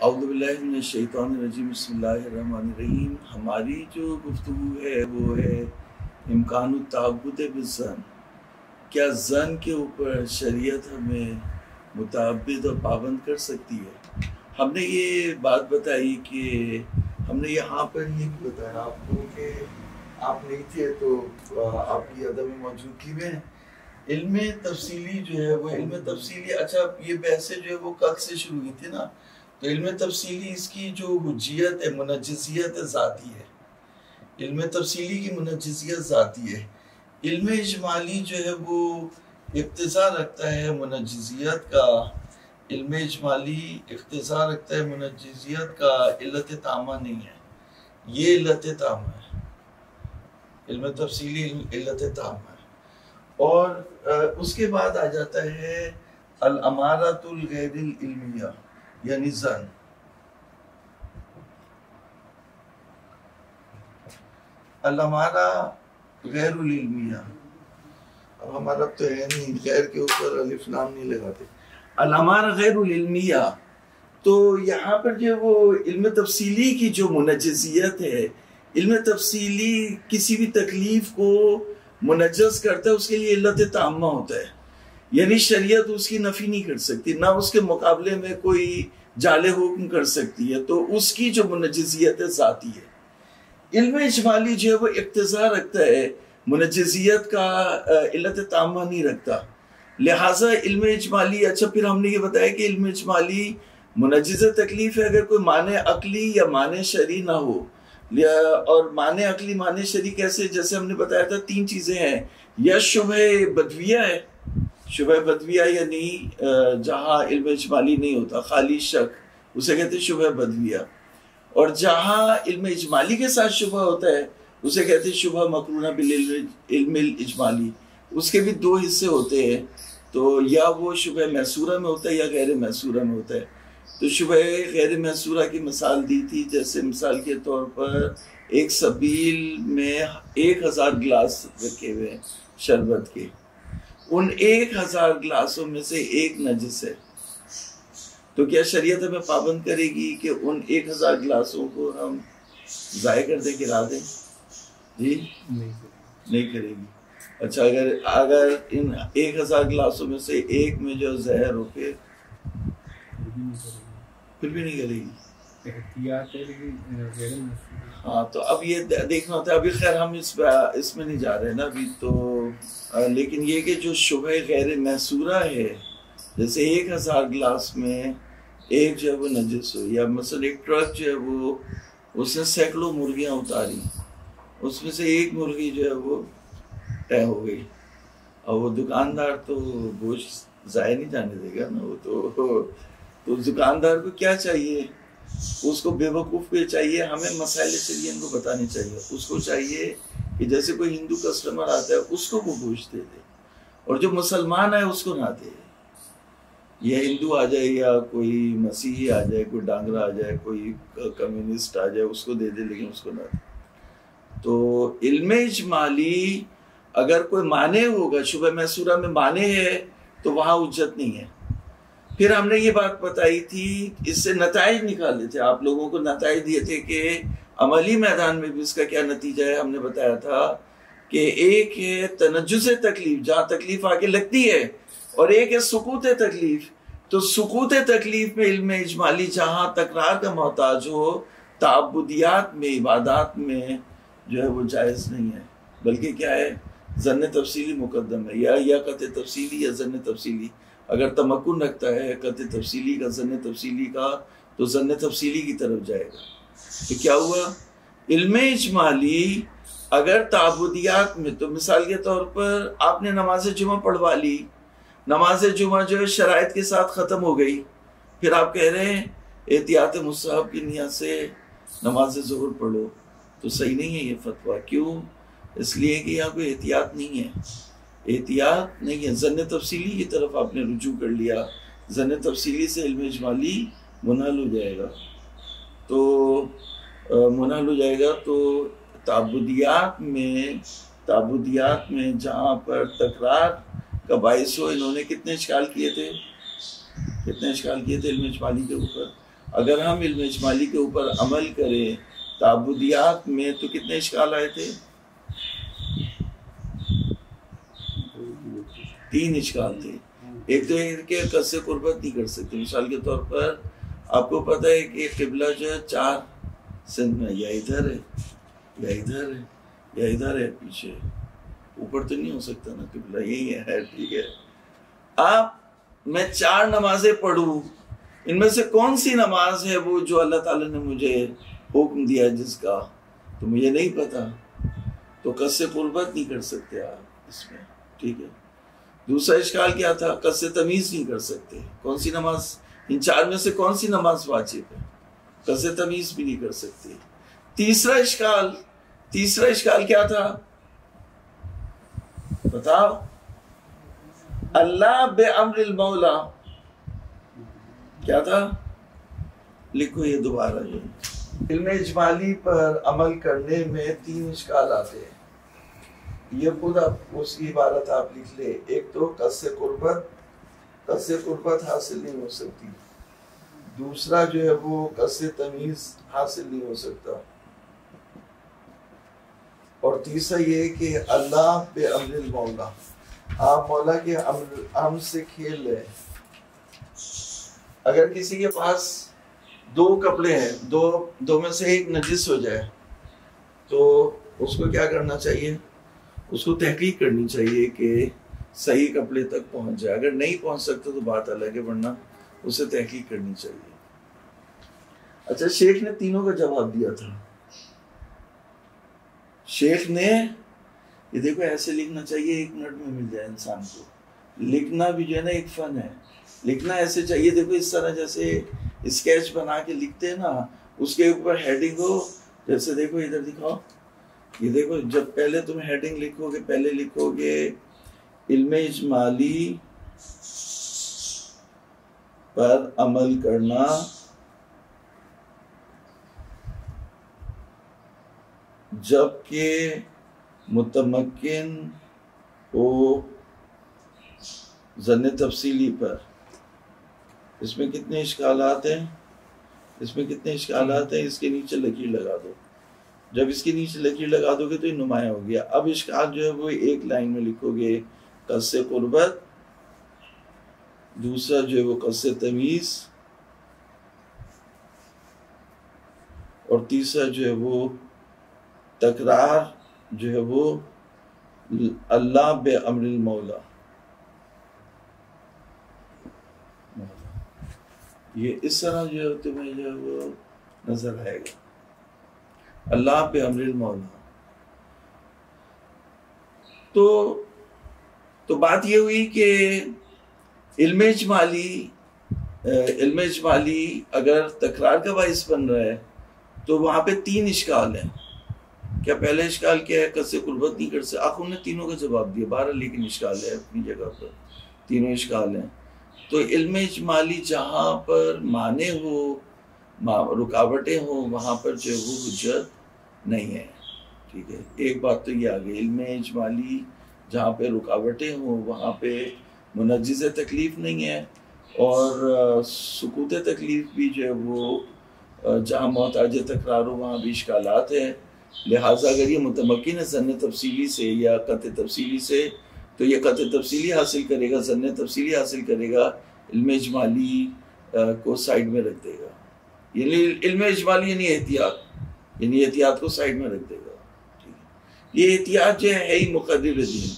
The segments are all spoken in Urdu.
اعوذ باللہ من الشیطان الرجیم بسم اللہ الرحمن الرحیم۔ ہماری جو گفتگو ہے وہ ہے امکان التعبد بالظن۔ کیا ظن کے اوپر شریعت ہمیں متعبد اور پابند کر سکتی ہے؟ ہم نے یہ بات بتائی کہ ہم نے یہاں پر یہ بھی بتایا آپ کو کہ آپ نہیں تھے تو آپ کی عدم موجودگی میں علم تفصیلی جو ہے وہ علم تفصیلی، اچھا یہ بحثیں جو ہے وہ کل سے شروع ہوئی تھی نا، تو علم تفصیلی اس کی جو حجیت ہے منجزیت ذاتی ہے، علم تفصیلی کی منجزیت ذاتی ہے۔ علم اجمالی جو ہے وہ اقتضا رکھتا ہے منجزیت کا، علم اجمالی اقتضا رکھتا ہے منجزیت کا، علت تامہ نہیں ہے، یہ علت تامہ ہے، علم تفصیلی علت تامہ ہے۔ اور اس کے بعد آ جاتا ہے الامارۃ الغیر العلمیہ یعنی ظن۔ الامارہ غیر العلمیہ، اب ہمارا تو ہے نہیں، غیر کے اوپر الف لام نہیں لگاتے، الامارہ غیر العلمیہ۔ تو یہاں پر جو وہ علم تفصیلی کی جو منجزیت ہے، علم تفصیلی کسی بھی تکلیف کو منجز کرتا ہے، اس کے لیے علت تامہ ہوتا ہے، یعنی شریعت اس کی نفی نہیں کر سکتی، نہ اس کے مقابلے میں کوئی جعل حکم کر سکتی ہے، تو اس کی جو منجزیت ذاتی ہے۔ علم اجمالی جو ہے وہ اقتضا رکھتا ہے منجزیت کا، علت تامہ نہیں رکھتا، لہٰذا علم اجمالی، اچھا پھر ہم نے یہ بتایا کہ علم اجمالی منجز تکلیف ہے اگر کوئی معنی عقلی یا معنی شرعی نہ ہو، اور معنی عقلی معنی شرعی کیسے، جیسے ہم نے بتایا تھا تین چیزیں ہیں، یا شبہ بدویہ ہے، شبہ بدویہ یعنی جہاں علم اجمالی نہیں ہوتا، خالی شک، اسے کہتے ہیں شبہ بدویہ، اور جہاں علم اجمالی کے ساتھ شبہ ہوتا ہے اسے کہتے ہیں شبہ مقرونہ بالعلم الاجمالی۔ اس کے بھی دو حصے ہوتے ہیں، تو یا وہ شبہ محصورہ میں ہوتا ہے یا غیر محصورہ میں ہوتا ہے۔ تو شبہ غیر محصورہ کی مثال دی تھی، جیسے مثال کے طور پر ایک سبیل میں 1000 گلاس رکھے ہوئے ہیں شربت کے، ان 1000 گلاسوں میں سے ایک نجس ہے، تو کیا شریعت ہمیں پابند کرے گی کہ ان 1000 گلاسوں کو ہم ضائع کر دیں، گرا دیں؟ جی نہیں کرے گی۔ اچھا اگر ان 1000 گلاسوں میں سے ایک میں جو زہر ہو پھر بھی نہیں کرے گی؟ ہاں تو اب یہ دیکھنا ہوتا ہے، ابھی خیر ہم اس میں نہیں جا رہے نا ابھی تو، لیکن یہ کہ جو شبہ غیر محصورہ ہے، جیسے 1000 گلاس میں ایک جو ہے وہ نجس ہو، یا مثلا ایک ٹرک جو ہے وہ اس نے سینکڑوں مرغیاں اتاری، اس میں سے ایک مرغی جو ہے وہ طے ہو گئی، اور وہ دکاندار تو گوشت ضائع نہیں جانے دے گا نا، وہ تو دکاندار کو کیا چاہیے، اس کو بے وقوف کو چاہیے، ہمیں مسائل شریعت کو بتانے چاہیے، اس کو چاہیے کہ جیسے کوئی ہندو کسٹمر آتا ہے اس کو وہ گوشت دے دے، اور جو مسلمان ہے اس کو نہ دے، یا ہندو آ جائے یا کوئی مسیحی آ جائے، کوئی ڈانگرا آ جائے، کوئی کمیونسٹ آ جائے، اس کو دے دے لیکن اس کو نہ دے۔ تو علم اجمالی اگر کوئی معنی ہوگا، شبہ محصورہ میں معنی ہے تو وہاں حجت نہیں ہے۔ پھر ہم نے یہ بات بتائی تھی، اس سے نتائج نکالے تھے، آپ لوگوں کو نتائج دیے تھے کہ عملی میدان میں بھی اس کا کیا نتیجہ ہے۔ ہم نے بتایا تھا کہ ایک ہے تنجز تکلیف، جہاں تکلیف آ کے لگتی ہے، اور ایک ہے سقوط تکلیف۔ تو سقوط تکلیف میں علم اجمالی جہاں تکرار کا محتاج ہو، تعبدیات میں، عبادات میں جو ہے وہ جائز نہیں ہے، بلکہ کیا ہے، ظن تفصیلی مقدم ہے، یا قطع تفصیلی یا ظن تفصیلی۔ اگر تمکن رکھتا ہے قطع تفصیلی کا، ظن تفصیلی کا، تو ظن تفصیلی کی طرف جائے گا۔ تو کیا ہوا، علم اجمالی اگر تعبدیات میں، تو مثال کے طور پر آپ نے نماز جمعہ پڑھوا لی، نماز جمعہ جو ہے شرائط کے ساتھ ختم ہو گئی، پھر آپ کہہ رہے ہیں احتیاط مستحب کی نیت سے نماز ظہر پڑھو، تو صحیح نہیں ہے یہ فتویٰ۔ کیوں؟ اس لیے کہ یہاں کوئی احتیاط نہیں ہے، احتیاط نہیں ہے، ظن تفصیلی کی طرف آپ نے رجوع کر لیا، ظن تفصیلی سے علم اجمالی منحل ہو جائے گا، تو منحل ہو جائے گا۔ تو تعبدیات میں جہاں پر تکرار کا باعث ہو، انہوں نے کتنے اشکال کیے تھے علم اجمالی کے اوپر؟ اگر ہم علم اجمالی کے اوپر عمل کریں تعبدیات میں تو کتنے اشکال آئے تھے؟ 3 اشکال تھے. ایک تو یہ کہ قصد قربت نہیں کر سکتے. مثال کے طور پر آپ کو پتہ ہے کہ قبلہ جو ہے 4 سمت میں، یا ادھر ہے یا ادھر ہے یا ادھر ہے، پیچھے اوپر تو نہیں ہو سکتا نا، قبلہ یہی ہے. ٹھیک ہے، میں 4 نمازیں پڑھوں، ان میں سے کون سی نماز ہے وہ جو اللہ تعالیٰ نے مجھے حکم دیا جس کا، تو مجھے نہیں پتا، تو قصد قربت نہیں کر سکتے آپ اس میں. ٹھیک ہے. دوسرا اشکال کیا تھا؟ قصد تمیز نہیں کر سکتے. کون سی نماز، ان 4 میں سے کون سی نماز واجب ہے؟ قصد تمیز بھی نہیں کر سکتے. تیسرا اشکال کیا تھا بتاؤ؟ اللہ بے امر المولا کیا تھا؟ لکھو یہ دوبارہ. علم اجمالی پر عمل کرنے میں 3 اشکال آتے ہیں. یہ خود آپ اس کی عبارت آپ لکھ لیں. ایک تو قصد قربت حاصل نہیں ہو سکتی. دوسرا جو ہے وہ قصد تمیز حاصل نہیں ہو سکتا. اور تیسرا یہ کہ اللہ بے امر المولا، آپ مولا کے امر سے کھیل رہے. اگر کسی کے پاس 2 کپڑے ہیں، دو میں سے ایک نجس ہو جائے تو اس کو کیا کرنا چاہیے؟ اس کو تحقیق کرنی چاہیے کہ صحیح کپڑے تک پہنچ جائے. اگر نہیں پہنچ سکتا تو بات الگ ہے، ورنہ اسے تحقیق کرنی چاہیے. اچھا، شیخ نے تینوں کا جواب دیا تھا. شیخ نے یہ دیکھو ایسے لکھنا چاہیے 1 منٹ میں مل جائے انسان کو. لکھنا بھی جو ہے نا ایک فن ہے. لکھنا ایسے چاہیے، دیکھو اس طرح جیسے اسکیچ بنا کے لکھتے ہیں نا، اس کے اوپر ہیڈنگ ہو. جیسے دیکھو ادھر دکھاؤ، یہ دیکھو جب پہلے تم ہیڈنگ لکھو گے، پہلے لکھو گے علم اجمالی پر عمل کرنا جبکہ متمکن ہو ظن تفصیلی پر. اس میں کتنے اشکالات ہیں؟ اس کے نیچے لکیر لگا دو. جب اس کے نیچے لکیر لگا دو گے تو یہ نمایاں ہو گیا. اب اشکال جو ہے وہ 1 لائن میں لکھو گے قصد قربت، دوسرا جو ہے وہ قصد تمیز، اور تیسرا جو ہے وہ تکرار جو ہے وہ اللہ بے امر المولا. یہ اس طرح جو ہے تمہیں جو ہے وہ نظر آئے گا، اللہ بے امر المولا. تو بات یہ ہوئی کہ علم اجمالی اگر تکرار کا باعث بن رہا ہے تو وہاں پہ 3 اشکال ہیں. کیا پہلا اشکال کیا ہے؟ قصد قربت نہیں کر سکتے. آخر نے تینوں کا جواب دیا. 12 لیکن اشکال ہے اپنی جگہ پر، تینوں اشکال ہیں. تو علم اجمالی جہاں پر مانے ہو، رکاوٹیں ہوں، وہاں پر جو وہ حجت نہیں ہے. ٹھیک ہے، ایک بات تو یہ آ گئی. علم اجمالی جہاں پہ رکاوٹیں ہوں وہاں پہ منجز تکلیف نہیں ہے، اور سکوت تکلیف بھی جو ہے وہ جہاں محتاج تکرار ہو وہاں بھی اشکالات ہیں. لہٰذا اگر یہ متمکن ہے ظن تفصیلی سے یا قطع تفصیلی سے تو یہ قطع تفصیلی حاصل کرے گا، ظن تفصیلی حاصل کرے گا، علم اجمالی کو سائیڈ میں رکھ دے گا. یعنی علم اجمالی یعنی احتیاط کو سائیڈ میں رکھ دے گا. ٹھیک ہے، یہ احتیاط جو ہے ہی مقرر دین،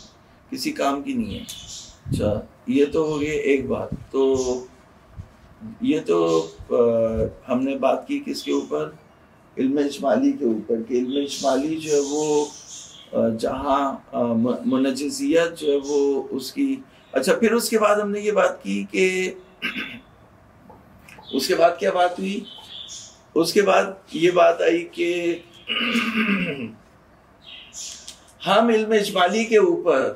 کسی کام کی نہیں ہے. اچھا، یہ تو ہو گئی ایک بات. تو یہ تو ہم نے بات کی کس کے اوپر؟ علم اجمالی کے اوپر، کہ علم اجمالی جو ہے وہ جہاں منجزیت جو ہے وہ اس کی. اچھا، پھر اس کے بعد ہم نے یہ بات کی کہ اس کے بعد کیا بات ہوئی؟ اس کے بعد یہ بات آئی کہ ہم علم اجمالی کے اوپر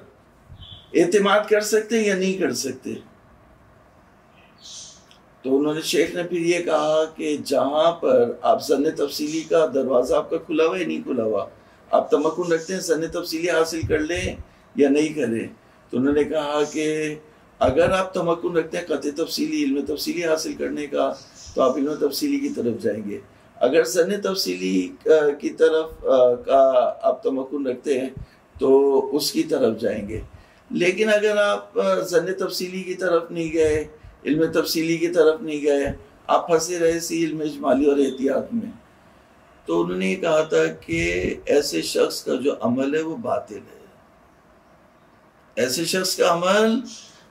اعتماد کر سکتے یا نہیں کر سکتے. تو انہوں نے شیخ نے پھر یہ کہا کہ جہاں پر آپ ظن تفصیلی کا دروازہ آپ کا کھلا ہوا ہے نہیں کھلا ہوا، آپ تمکن رکھتے ہیں ظن تفصیلی حاصل کر لیں یا نہیں کریں. تو انہوں نے کہا کہ اگر آپ تمکن رکھتے ہیں قطع تفصیلی علم تفصیلی حاصل کرنے کا تو آپ علم تفصیلی کی طرف جائیں گے. اگر ظن تفصیلی کی طرف کا آپ تمکن رکھتے ہیں تو اس کی طرف جائیں گے. لیکن اگر آپ ظن تفصیلی کی طرف نہیں گئے، علم تفصیلی کی طرف نہیں گئے، آپ پھنسے رہے سی علم اجمالی اور احتیاط میں، تو انہوں نے یہ کہا تھا کہ ایسے شخص کا جو عمل ہے وہ باطل ہے. ایسے شخص کا عمل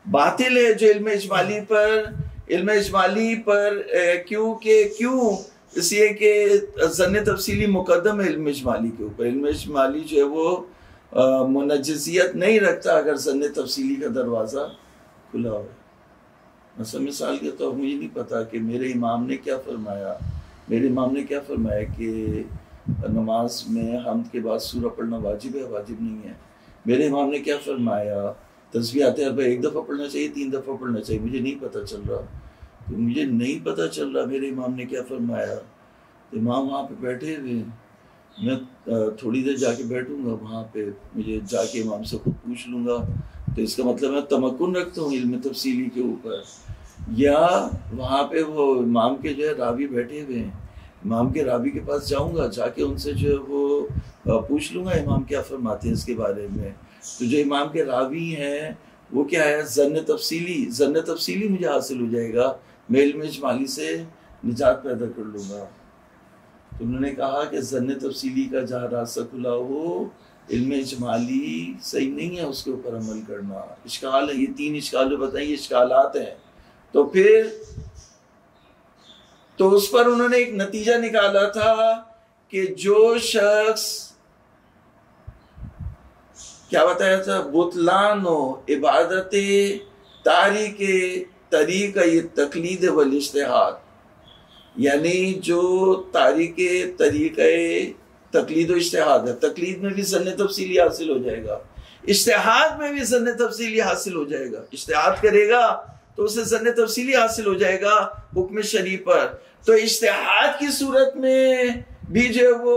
باطل ہے جو علم اجمالی پر کیوں اس لیے کہ ظن تفصیلی مقدم ہے علم اجمالی کے اوپر. علم اجمالی جو ہے وہ منجزیت نہیں رکھتا اگر ظن تفصیلی کا دروازہ کھلا ہو. مثال کے طور مجھے نہیں پتا کہ میرے امام نے کیا فرمایا کہ نماز میں حمد کے بعد سورہ پڑھنا واجب ہے، واجب نہیں ہے. میرے امام نے کیا فرمایا تسبیحات اربع ایک دفعہ پڑھنا چاہیے، 3 دفعہ پڑھنا چاہیے. مجھے نہیں پتا چل رہا میرے امام نے کیا فرمایا. امام وہاں پہ بیٹھے ہوئے، میں تھوڑی دیر جا کے بیٹھوں گا وہاں پہ، مجھے جا کے امام سے خود پوچھ لوں گا. تو اس کا مطلب میں تمکن رکھتا ہوں علم تفصیلی کے اوپر. یا وہاں پہ وہ امام کے جو ہے راوی بیٹھے ہوئے ہیں، امام کے راوی کے پاس جاؤں گا، جا کے ان سے جو ہے وہ پوچھ لوں گا امام کیا فرماتے ہیں اس کے بارے میں. تو جو امام کے راوی ہیں وہ کیا ہے ظن تفصیلی مجھے حاصل ہو جائے گا، میں علم اجمالی سے نجات پیدا کر لوں گا. تو انہوں نے کہا کہ ظن تفصیلی کا جہاں راستہ کھلا ہو، علم اجمالی صحیح نہیں ہے اس کے اوپر عمل کرنا. اشکال ہے، یہ 3 اشکال جو بتائیں یہ اشکالات ہیں. تو پھر تو اس پر انہوں نے ایک نتیجہ نکالا تھا کہ جو شخص کیا بتایا تھا، بطلان و عبادت تاریک طریقہ تقلید والاجتہاد، یعنی جو تاریک طریقہ تقلید و اجتہاد ہے. تقلید میں بھی ظن تفصیلی حاصل ہو جائے گا، اجتہاد میں بھی ظن تفصیلی حاصل ہو جائے گا. اجتہاد کرے گا تو اسے ظن تفصیلی حاصل ہو جائے گا حکم شرعی پر. تو اجتہاد کی صورت میں بھی جو وہ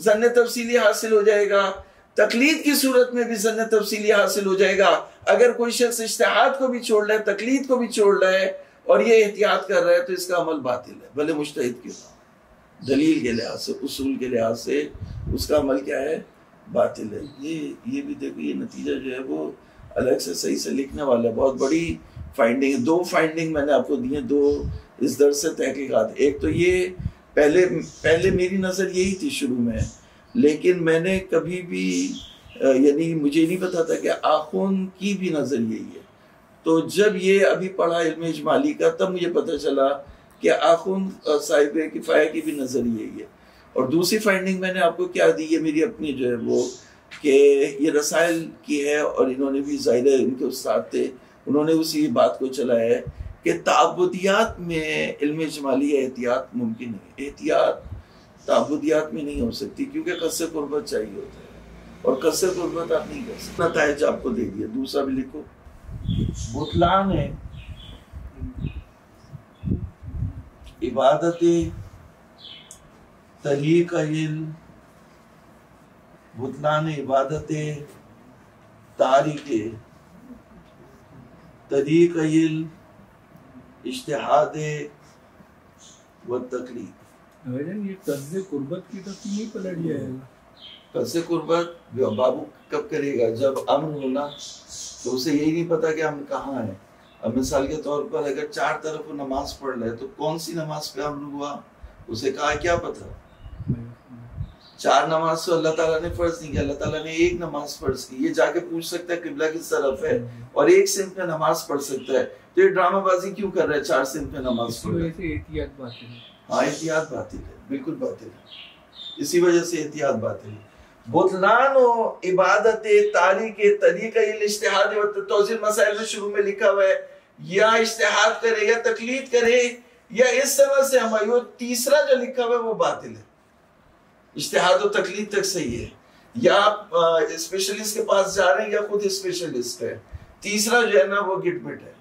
ظن تفصیلی حاصل ہو جائے گا، تقلید کی صورت میں بھی ظن تفصیلی حاصل ہو جائے گا. اگر کوئی شخص اجتہاد کو بھی چھوڑ رہا ہے، تقلید کو بھی چھوڑ رہا ہے اور یہ احتیاط کر رہا ہے تو اس کا عمل باطل ہے، بھلے مجتہد کیوں نہ. دلیل کے لحاظ سے، اصول کے لحاظ سے اس کا عمل کیا ہے، باطل ہے. یہ بھی دیکھو، یہ نتیجہ جو ہے وہ الگ سے صحیح سے لکھنے والا ہے. بہت بڑی فائنڈنگ، 2 فائنڈنگ میں نے آپ کو دی ہیں، 2 اس درس سے تحقیقات. ایک تو یہ پہلے میری نظر یہی تھی شروع میں، لیکن میں نے کبھی بھی یعنی مجھے نہیں پتا تھا کہ آخوند کی بھی نظر یہی ہے. تو جب یہ ابھی پڑھا علم اجمالی کا تب مجھے پتہ چلا کہ آخوند صاحب کفایہ کی بھی نظر یہی ہے. اور دوسری فائنڈنگ میں نے آپ کو کیا دی، یہ میری اپنی جو ہے وہ کہ یہ رسائل کی ہے، اور انہوں نے بھی ظاہر ہے ان کے استاد تھے، انہوں نے اسی بات کو چلایا ہے کہ تعبدیات میں علم اجمالی احتیاط ممکن ہے. احتیاط تعبدیات میں نہیں ہو سکتی کیونکہ قصد قربت چاہیے ہوتا ہے، اور قصد قربت آپ نہیں کر سکتے. نتائج آپ کو دے دیا. دوسرا بھی لکھو، بطلان ہے عبادت طریق علم، بطلان عبادت تاریک طریق علم اجتہاد و تقلید. یہ قصد قربت کی طرف نہیں پلٹ جائے گا. قصد قربت بابو کب کرے گا؟ جب امن ہونا. تو اسے یہی نہیں پتا کہ ہم کہاں ہیں. اب مثال کے طور پر اگر 4 طرف وہ نماز پڑھ رہے تو کون سی نماز پہ امن ہوا، اسے کہا کیا پتا. 4 نماز تو اللہ تعالیٰ نے فرض نہیں کیا، اللہ تعالیٰ نے ایک نماز فرض کی. یہ جا کے پوچھ سکتا ہے قبلہ کس طرف ہے، اور ایک سمت میں نماز پڑھ سکتا ہے. تو یہ ڈرامہ بازی کیوں کر رہا ہے؟ 4 سمت میں نماز پڑھ رہا ہے. احتیاط باطل ہے. ہاں احتیاط باطل ہے، بالکل باطل ہے. اسی وجہ سے احتیاط باطل ہے. بطلان و عبادت تاریک طریقہ الاجتہاد و توضیح مسائل میں شروع میں لکھا ہوا ہے یا اجتہاد کرے یا تقلید کرے یا اس طرح سے ہمایوں. تیسرا جو لکھا ہوا ہے وہ باطل ہے. اجتہاد و تقلید تک صحیح ہے، یا آپ اسپیشلسٹ کے پاس جا رہے ہیں یا خود اسپیشلسٹ ہے. تیسرا جو ہے نا وہ گٹ مٹ ہے.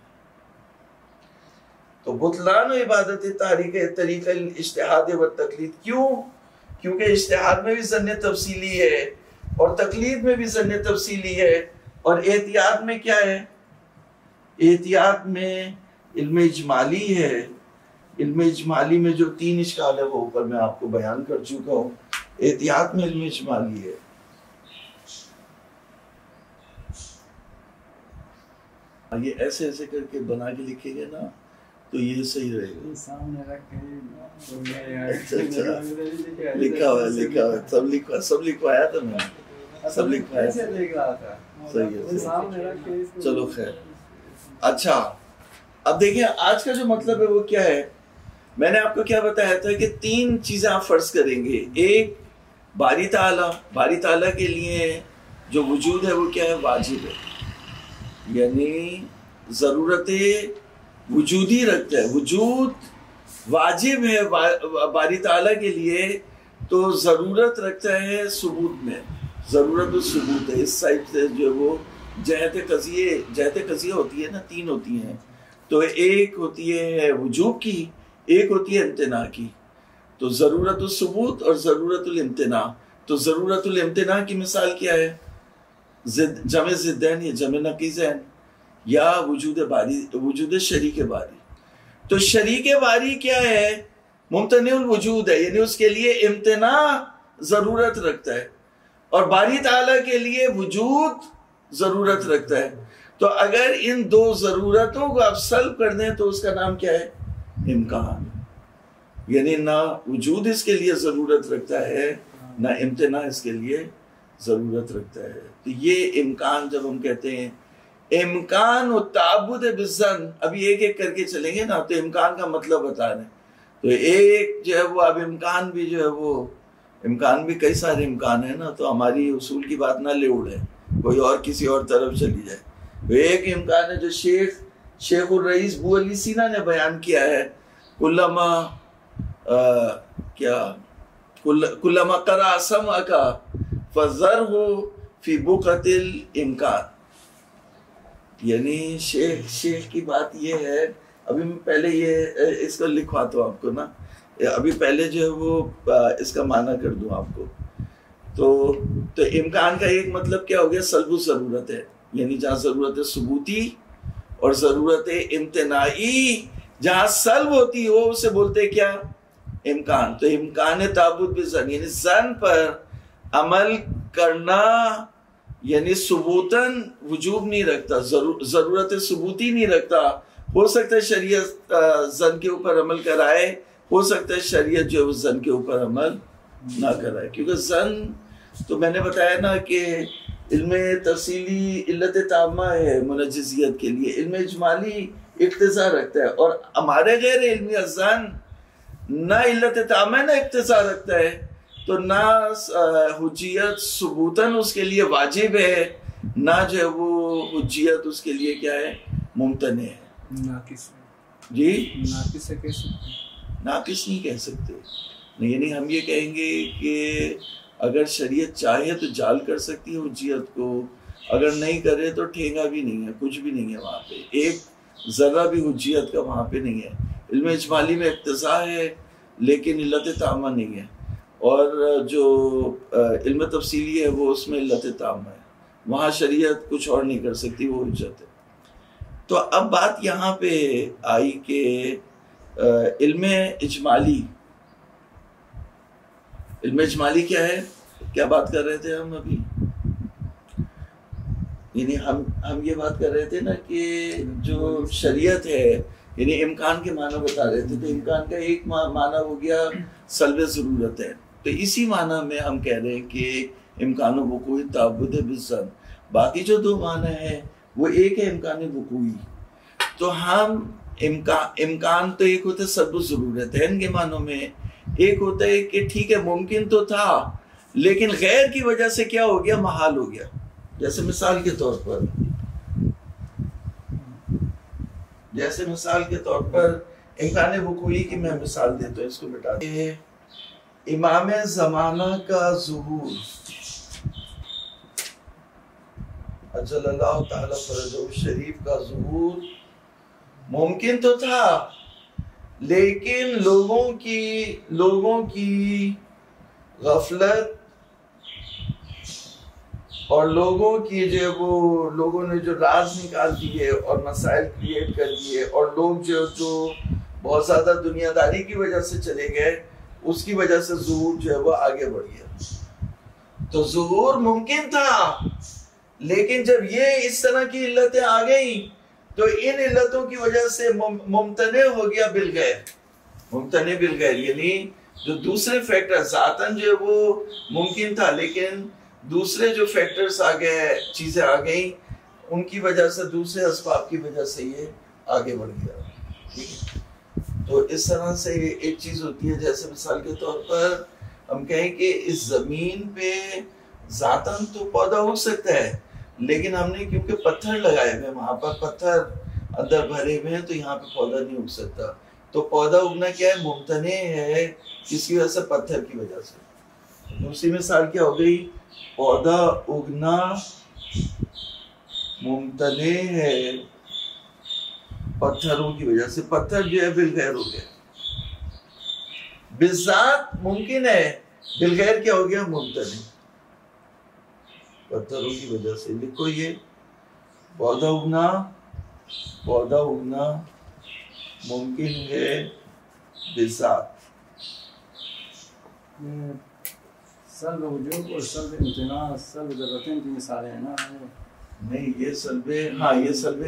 تو بطلان و عبادت تاریک طریقہ الاجتہاد و تقلید. کیوں؟ کیونکہ اجتہاد میں بھی ظن تفصیلی ہے اور تقلید میں بھی ظن تفصیلی ہے. اور احتیاط میں کیا ہے؟ احتیاط میں علم اجمالی ہے علم اجمالی میں جو 3 اشکال ہے وہ اوپر میں آپ کو بیان کر چکا ہوں. احتیاط میں علم اجمالی ہے. یہ ایسے ایسے کر کے بنا کے لکھیں گے نا تو یہ صحیح رہے گا. لکھا ہوا سب لکھوایا تھا میں نے, سب لکھوایا تھا. صحیح ہے, چلو خیر. اچھا اب دیکھیں آج کا جو مطلب ہے وہ کیا ہے. میں نے آپ کو کیا بتایا تھا کہ 3 چیزیں آپ فرض کریں گے. ایک, باری تعالیٰ کے لیے جو وجود ہے وہ کیا ہے, واجب ہے, یعنی ضرورت وجودی رکھتا ہے. وجود واجب ہے باری تعالیٰ کے لیے, تو ضرورت رکھتا ہے ثبوت میں. ضرورت و ثبوت ہے. اس سائڈ سے جو وہ جہت قضیہ ہوتی ہے نا, 3 ہوتی ہیں. تو ایک ہوتی ہے وجوب کی, ایک ہوتی ہے امتناع کی. تو ضرورت الثبوت اور ضرورت الامتناع. تو ضرورت الامتناع کی مثال کیا ہے, جمع ضدین یا جمع نقیضین یا وجود شریک باری. تو شریک باری کیا ہے, ممتنع الوجود ہے, یعنی اس کے لیے امتناع ضرورت رکھتا ہے, اور باری تعالیٰ کے لیے وجود ضرورت رکھتا ہے. تو اگر ان 2 ضرورتوں کو آپ سلب کر دیں تو اس کا نام کیا ہے, امکان. یعنی نہ وجود اس کے لیے ضرورت رکھتا ہے, نہ امتناع اس کے لیے ضرورت رکھتا ہے. تو یہ امکان جب ہم کہتے ہیں امکان و تعبد بالظن, ابھی ایک ایک کر کے چلیں گے نا, تو امکان کا مطلب بتا رہے ہیں. تو ایک جو ہے وہ, اب امکان بھی جو ہے وہ, امکان بھی کئی سارے امکان ہیں نا, تو ہماری اصول کی بات نہ لے اڑے, کوئی اور کسی اور طرف چلی جائے. تو ایک امکان ہے جو شیخ الرئیس بو علی سینا نے بیان کیا ہے, کلما قرأ سمعک فذرہ فی بقعۃ الامکان. یعنی شیخ کی بات یہ ہے, ابھی میں پہلے یہ اس کو لکھواتا ہوں آپ کو نا, ابھی پہلے جو ہے وہ اس کا معنی کر دوں آپ کو. تو امکان کا ایک مطلب کیا ہو گیا, سلب و ضرورت ہے, یعنی جہاں ضرورت ثبوتی اور ضرورت امتناعی جہاں سلب ہوتی ہو اسے بولتے کیا, امکان. تو امکان تعبد بالظن, یعنی ظن پر عمل کرنا, یعنی ثبوتاً وجوب نہیں رکھتا, ضرورت ثبوتی نہیں رکھتا. ہو سکتا ہے شریعت ظن کے اوپر عمل کرائے, ہو سکتا ہے شریعت جو ہے ظن کے اوپر عمل نہ کرائے. کیونکہ ظن تو میں نے بتایا نا کہ علم تفصیلی علت تامہ ہے منجزیت کے لیے, علم اجمالی اقتضا رکھتا ہے, اور ہمارے غیر علمی ظن نہ علت تامہ نہ اقتضا رکھتا ہے. تو نہ حجیت ثبوتاً اس کے لیے واجب ہے, نہ جو ہے وہ حجیت اس کے لیے کیا ہے, ممتنع ہے. ناقص جی ناقص ہے, کیسے ناقص نہیں کہہ سکتے. یعنی ہم یہ کہیں گے کہ اگر شریعت چاہے تو جال کر سکتی ہے حجیت کو, اگر نہیں کرے تو ٹھیکا بھی نہیں ہے, کچھ بھی نہیں ہے وہاں پہ, ایک ذرہ بھی حجیت کا وہاں پہ نہیں ہے. علم اجمالی میں اقتضا ہے لیکن علت تامہ نہیں ہے, اور جو علم تفصیلی ہے وہ اس میں علت تامہ ہے, وہاں شریعت کچھ اور نہیں کر سکتی, وہ حجت ہے. تو اب بات یہاں پہ آئی کہ علم اجمالی کیا ہے, کیا بات کر رہے تھے ہم ابھی, یعنی ہم یہ بات کر رہے تھے نا کہ جو شریعت ہے, یعنی امکان کے معنی بتا رہے تھے. تو امکان کا ایک معنی ہو گیا سلب ضرورت ہے, تو اسی معنی میں ہم کہہ رہے ہیں کہ امکان وقوع تعبد بالظن. باقی جو 2 معنی ہیں وہ ایک ہے امکان وقوعی. تو ہم امکان تو ایک ہوتا ہے سلب ضرورت ہے ان کے معنوں میں, ایک ہوتا ہے کہ ٹھیک ہے ممکن تو تھا لیکن غیر کی وجہ سے کیا ہو گیا, محال ہو گیا. جیسے مثال کے طور پر امکان وقوعی کی میں مثال دیتا ہوں, اس کو بتا دیں. امام زمانہ کا ظہور اجل اللہ تعالی فرجہ شریف کا ظہور ممکن تو تھا, لیکن لوگوں کی غفلت اور لوگوں نے جو راز نکال دیے اور مسائل کریٹ کر دیے, اور لوگ جو بہت زیادہ دنیا داری کی وجہ سے چلے گئے، اس کی وجہ سے ظہور جو ہے وہ آگے بڑھ گیا۔ تو ظہور ممکن تھا، لیکن جب یہ اس طرح کی علتیں آ گئیں تو ان علتوں کی وجہ سے ممتنع ہو گیا بالغیر۔ ممتنع بالغیر یعنی جو دوسرے فیکٹر ذاتاً جو ہے وہ ممکن تھا، لیکن دوسرے جو فیکٹرز آ گئے، چیزیں آ گئیں، ان کی وجہ سے، دوسرے اسباب کی وجہ سے یہ آگے بڑھ گیا۔ ٹھیک ہے، تو اس طرح سے ایک چیز ہوتی ہے، جیسے مثال کے طور پر ہم کہیں کہ اس زمین پہ ذاتاً تو پودا ہو سکتا ہے، لیکن ہم نے کیونکہ پتھر لگائے ہوئے، وہاں پر پتھر اندر بھرے ہوئے ہیں، تو یہاں پہ پودا نہیں اگ سکتا۔ تو پودا اگنا کیا ہے؟ ممتنع ہے، کس کی وجہ سے؟ پتھر کی وجہ سے۔ دوسری مثال کیا ہو گئی؟ پودا اگنا ممتنع ہے پتھروں کی وجہ سے، پتھر جو ہے بالغیر ہو گیا۔ بالذات ممکن ہے، بالغیر کیا ہو گیا؟ ممتنع، پتھروں کی وجہ سے۔ لکھو یہ پودا اگنا ممکن ہے بالذات۔ سلب وجوب اور سلب امتناع، سلب ضرورتیں کی مثالیں ہیں نا؟ نہیں، یہ سلب، ہاں یہ سلب،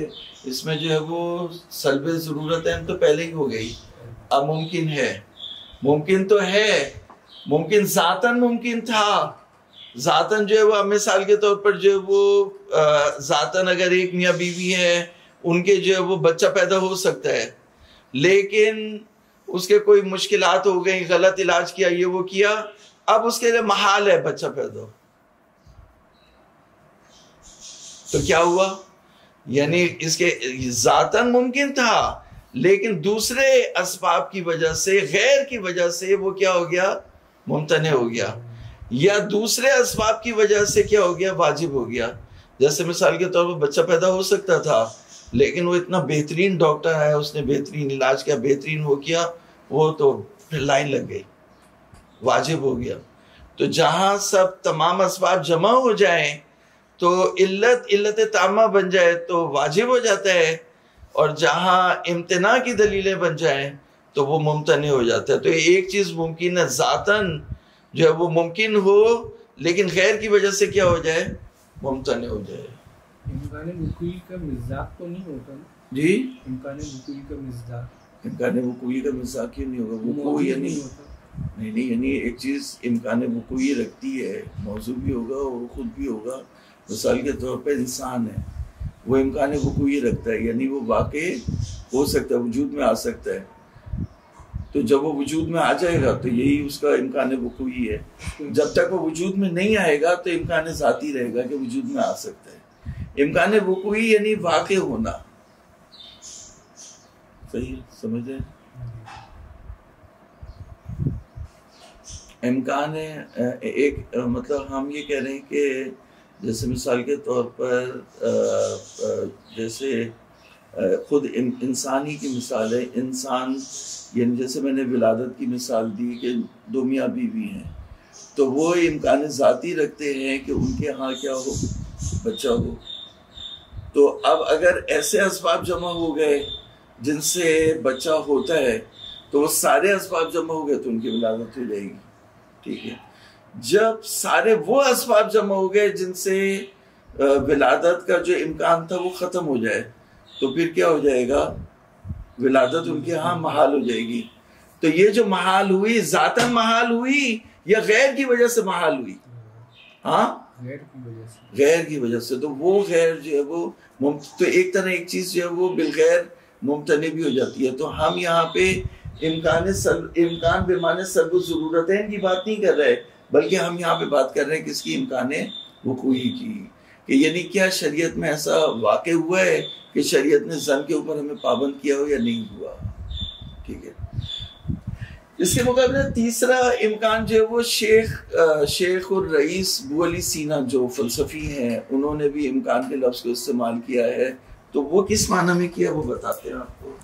اس میں جو ہے وہ سلب ضرورتیں تو پہلے ہی ہو گئی۔ اب ممکن ہے، ممکن تو ہے، ممکن ذاتاً ممکن تھا، ذاتاً جو ہے وہ مثال کے طور پر جو ہے وہ ذاتاً اگر ایک میاں بیوی ہے، ان کے جو ہے وہ بچہ پیدا ہو سکتا ہے، لیکن اس کے کوئی مشکلات ہو گئی، غلط علاج کیا، یہ وہ کیا، اب اس کے لیے محال ہے بچہ پیدا ہو، تو کیا ہوا؟ یعنی اس کے ذاتاً ممکن تھا، لیکن دوسرے اسباب کی وجہ سے، غیر کی وجہ سے وہ کیا ہو گیا؟ ممتنع ہو گیا، یا دوسرے اسباب کی وجہ سے کیا ہو گیا؟ واجب ہو گیا۔ جیسے مثال کے طور پر بچہ پیدا ہو سکتا تھا، لیکن وہ اتنا بہترین ڈاکٹر ہے، اس نے بہترین علاج کیا، بہترین وہ کیا، وہ تو پھر لائن لگ گئی، واجب ہو گیا۔ تو جہاں سب تمام اسباب جمع ہو جائیں تو علت تامہ بن جائے تو واجب ہو جاتا ہے، اور جہاں امتناع کی دلیلیں بن جائیں تو وہ ممتنع ہو جاتا ہے۔ تو ایک چیز ممکن ہے ذاتاً جو ہے وہ ممکن ہو، لیکن غیر کی وجہ سے کیا ہو جائے؟ ممتنع ہو جائے۔ امکان وقوعی کا مصداق تو نہیں ہوتا نا؟ جی، امکان وقوعی کا مصداق، امکان وقوعی کا مصداق کیوں نہیں ہوگا؟ وقوع یعنی نہیں، یعنی ایک چیز امکان وقوعی رکھتی ہے، موضوع بھی ہوگا اور خود بھی ہوگا۔ مثال کے طور پہ انسان ہے، وہ امکان وقوعی رکھتا ہے، یعنی وہ واقع ہو سکتا ہے، وجود میں آ سکتا ہے۔ تو جب وہ وجود میں آ جائے گا تو یہی اس کا امکان وقوعی ہے۔ جب تک وہ وجود میں نہیں آئے گا تو امکان ذاتی رہے گا کہ وجود میں آ سکتا ہے۔ امکان وقوعی یعنی واقع ہونا۔ صحیح سمجھ رہے ہیں؟ امکان ایک مطلب ہم یہ کہہ رہے ہیں کہ جیسے مثال کے طور پر جیسے خود انسانی کی مثال ہے، انسان یعنی جیسے میں نے ولادت کی مثال دی کہ دو میاں بیوی ہیں، تو وہ امکان ذاتی رکھتے ہیں کہ ان کے ہاں کیا ہو؟ بچہ ہو۔ تو اب اگر ایسے اسباب جمع ہو گئے جن سے بچہ ہوتا ہے، تو وہ سارے اسباب جمع ہو گئے تو ان کی ولادت ہو جائے گی۔ ٹھیک ہے، جب سارے وہ اسباب جمع ہو گئے جن سے ولادت کا جو امکان تھا وہ ختم ہو جائے، تو پھر کیا ہو جائے گا؟ ولادت ان کے ہاں محال ہو جائے گی۔ تو یہ جو محال ہوئی، ذاتاً محال ہوئی یا غیر کی وجہ سے محال ہوئی؟ ہاں، غیر کی وجہ سے، غیر کی وجہ سے۔ تو وہ غیر جو ہے وہ تو ایک طرح ایک چیز جو ہے وہ بالغیر ممتنع بھی ہو جاتی ہے۔ تو ہم یہاں پہ امکان بمانے سلب ضرورتین کی بات نہیں کر رہے، بلکہ ہم یہاں پہ بات کر رہے ہیں کس کی؟ امکان وقوعی کی، کہ یعنی کیا شریعت میں ایسا واقع ہوا ہے کہ شریعت نے زن کے اوپر ہمیں پابند کیا ہو یا نہیں ہوا۔ ٹھیک ہے، اس کے مقابلے تیسرا امکان جو ہے وہ شیخ الرئیس بو علی سینا جو فلسفی ہیں، انہوں نے بھی امکان کے لفظ کو استعمال کیا ہے۔ تو وہ کس معنی میں کیا وہ بتاتے ہیں آپ کو۔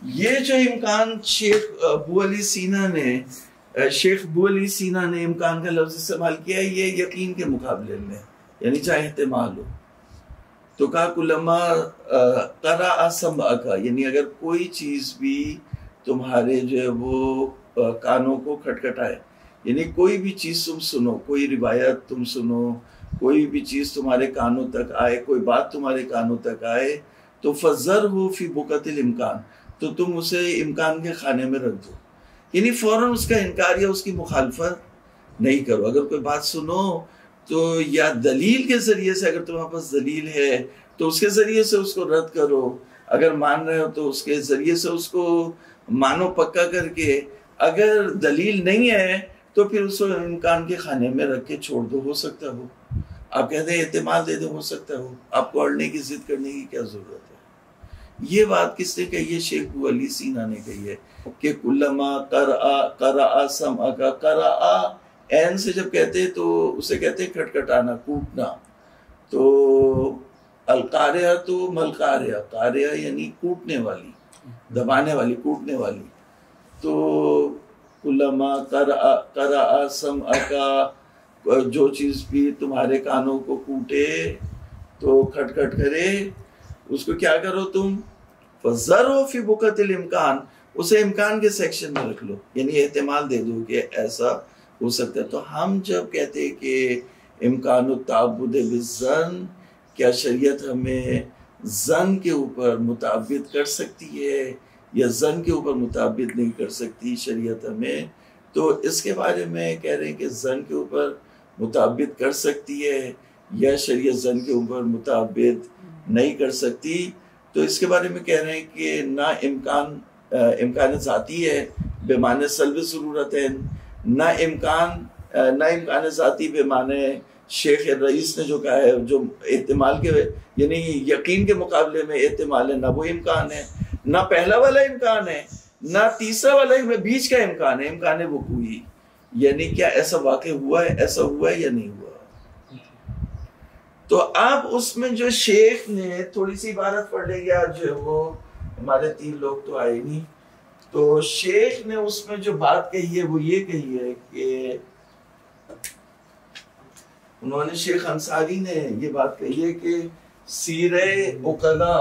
یہ جو امکان شیخ ابو علی سینا نے امکان کا لفظ استعمال کیا ہے، یہ یقین کے مقابلے میں، یعنی چاہے احتمال ہو تو کہا کلما قرأ سمعک، یعنی اگر کوئی چیز بھی تمہارے جو ہے وہ کانوں کو کھٹکھٹائے، یعنی کوئی بھی چیز تم سنو، کوئی روایت تم سنو، کوئی بھی چیز تمہارے کانوں تک آئے، کوئی بات تمہارے کانوں تک آئے، تو فذرہ فی بقعۃ الامکان، تو تم اسے امکان کے خانے میں رکھ دو، یعنی فوراً اس کا انکار یا اس کی مخالفت نہیں کرو۔ اگر کوئی بات سنو تو یا دلیل کے ذریعے سے، اگر تمہارے پاس دلیل ہے تو اس کے ذریعے سے اس کو رد کرو، اگر مان رہے ہو تو اس کے ذریعے سے اس کو مانو پکا کر کے، اگر دلیل نہیں ہے تو پھر اس کو امکان کے خانے میں رکھ کے چھوڑ دو، ہو سکتا ہو آپ کہتے ہیں احتمال دے دو، ہو سکتا ہو، آپ کو اڑنے کی ضد کرنے کی کیا ضرورت ہے۔ یہ بات کس نے کہی ہے؟ شیخ ابو علی سینا نے کہی ہے کہ کلما قرأ سمعک، قرأ عین سے جب کہتے تو اسے کہتے کھٹکھٹانا، کوٹنا، تو القارعہ تو ملقارعہ، قارعہ یعنی کوٹنے والی، دبانے والی، کوٹنے والی، تو کلما قرأ سمعک، جو چیز بھی تمہارے کانوں کو کوٹے تو کھٹکھٹ کرے، اس کو کیا کرو تم؟ فذروا فی بقعۃ الامکان، اسے امکان کے سیکشن میں رکھ لو، یعنی احتمال دے دو کہ ایسا ہو سکتا ہے۔ تو ہم جب کہتے ہیں کہ امکان التعبد بالظن، کیا شریعت ہمیں ظن کے اوپر متعبد کر سکتی ہے یا ظن کے اوپر متعبد نہیں کر سکتی شریعت ہمیں؟ تو اس کے بارے میں کہہ رہے ہیں کہ ظن کے اوپر متعبد کر سکتی ہے یا شریعت ظن کے اوپر متعبد نہیں کر سکتی۔ تو اس کے بارے میں کہہ رہے ہیں کہ نہ امکان ذاتی ہے بے معنی سلب ضرورتین، نہ امکان ذاتی بے معنی شیخ رئیس نے جو کہا ہے، جو احتمال کے یعنی یقین کے مقابلے میں احتمال ہے، نہ وہ امکان ہے، نہ پہلا والا امکان ہے، نہ تیسرا والا بیچ کا امکان ہے، امکان وقوعی، یعنی کیا ایسا واقع ہوا ہے، ایسا ہوا ہے یا نہیں ہوا۔ تو اب اس میں جو شیخ نے تھوڑی سی عبارت پڑھ لیں گے، آج وہ ہمارے 3 لوگ تو آئے نہیں، تو شیخ نے اس میں جو بات کہی ہے وہ یہ کہی ہے کہ انہوں نے، شیخ انصاری نے یہ بات کہی ہے کہ سیرے عقلا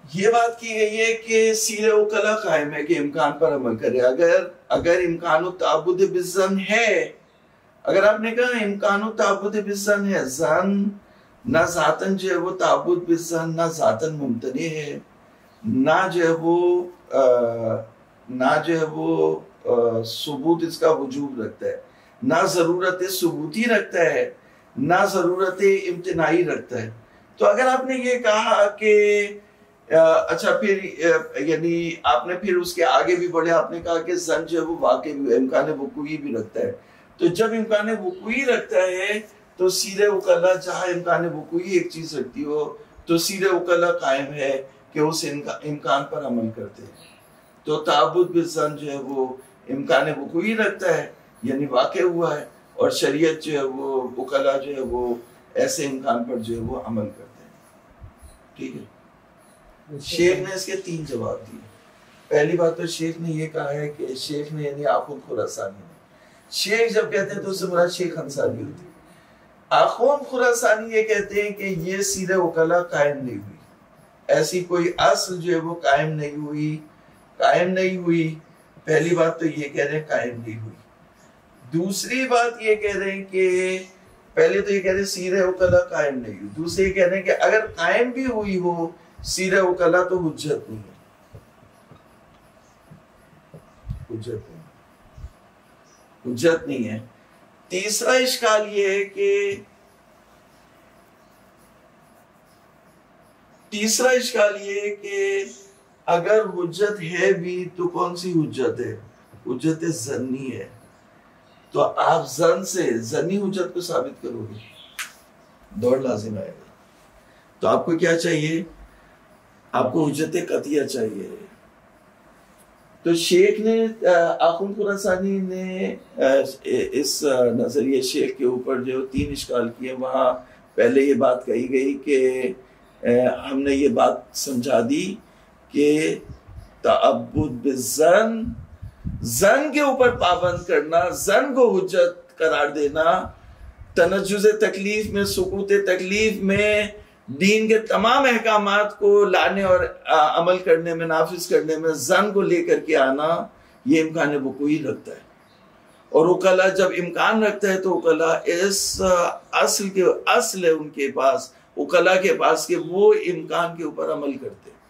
یہ بات کی گئی ہے کہ سیرے عقلا قائم ہے کہ امکان پر عمل کرے۔ اگر امکان التعبد بالظن ہے، اگر آپ نے کہا امکان التعبد بالظن ہے، ظن نہ ذاتن جو ہے وہ تعبد بالظن نہ ذاتن ممتنع ہے، نہ جو ہے وہ ثبوت اس کا وجوب رکھتا ہے، نہ ضرورت ثبوتی رکھتا ہے، نہ ضرورت امتناعی رکھتا ہے۔ تو اگر آپ نے یہ کہا کہ اچھا، پھر یعنی آپ نے پھر اس کے آگے بھی بڑھے، آپ نے کہا کہ ظن جو ہے وہ واقع بھی امکان وقوعی بھی رکھتا ہے، تو جب امکان وقوعی رکھتا ہے تو سیرے عقلا جہاں امکان وقوعی ایک چیز رکھتی ہو تو سیرے عقلا قائم ہے کہ اس امکان پر عمل کرتے ہیں۔ تو تعبد بالظن جو ہے وہ امکان وقوعی رکھتا ہے، یعنی واقع ہوا ہے، اور شریعت جو ہے وہ عقلا جو ہے وہ ایسے امکان پر جو ہے وہ عمل کرتے ہیں۔ ٹھیک ہے، شیخ نے اس کے 3 جواب دیے۔ پہلی بات تو شیخ نے یہ کہا ہے کہ شیخ نے یعنی آخوند خراسانی نے، شیخ جب کہتے ہیں تو اس سے مراد شیخ انصاری ہوتی ہے، آخوند خراسانی یہ کہتے ہیں کہ یہ سیرے عقلا قائم نہیں ہوئی، ایسی کوئی اصل جو ہے وہ قائم نہیں ہوئی۔ پہلی بات تو یہ کہہ رہے ہیں قائم نہیں ہوئی۔ دوسری بات یہ کہہ رہے ہیں کہ پہلے تو یہ کہہ رہے ہیں سیرے عقلا قائم نہیں ہوئی، دوسرے یہ کہہ رہے ہیں کہ اگر قائم بھی ہوئی ہو سیرے عقلا تو حجت نہیں ہے، حجت نہیں ہے۔ تیسرا اشکال یہ ہے کہ اگر حجت ہے بھی تو کون سی حجت ہے؟ حجت ظنی ہے، تو آپ ظن سے ظنی حجت کو ثابت کرو گے، دوڑ لازم آئے گا۔ تو آپ کو کیا چاہیے؟ آپ کو حجت قطعیہ چاہیے، تو شیخ نے آخوند خراسانی نے اس نظریہ شیخ کے اوپر جو 3 اشکال کیے، وہاں پہلے یہ بات کہی گئی کہ ہم نے یہ بات سمجھا دی کہ تعبد بالظن، ظن کے اوپر پابند کرنا، ظن کو حجت قرار دینا، تنجز تکلیف میں، سقوط تکلیف میں، دین کے تمام احکامات کو لانے اور عمل کرنے میں، نافذ کرنے میں ظن کو لے کر کے آنا، یہ امکان وقوعی رکھتا ہے۔ اور عقلا جب امکان رکھتا ہے تو عقلا اس اصل ہے ان کے پاس، عقلا کے پاس، کہ وہ امکان کے اوپر عمل کرتے ہیں۔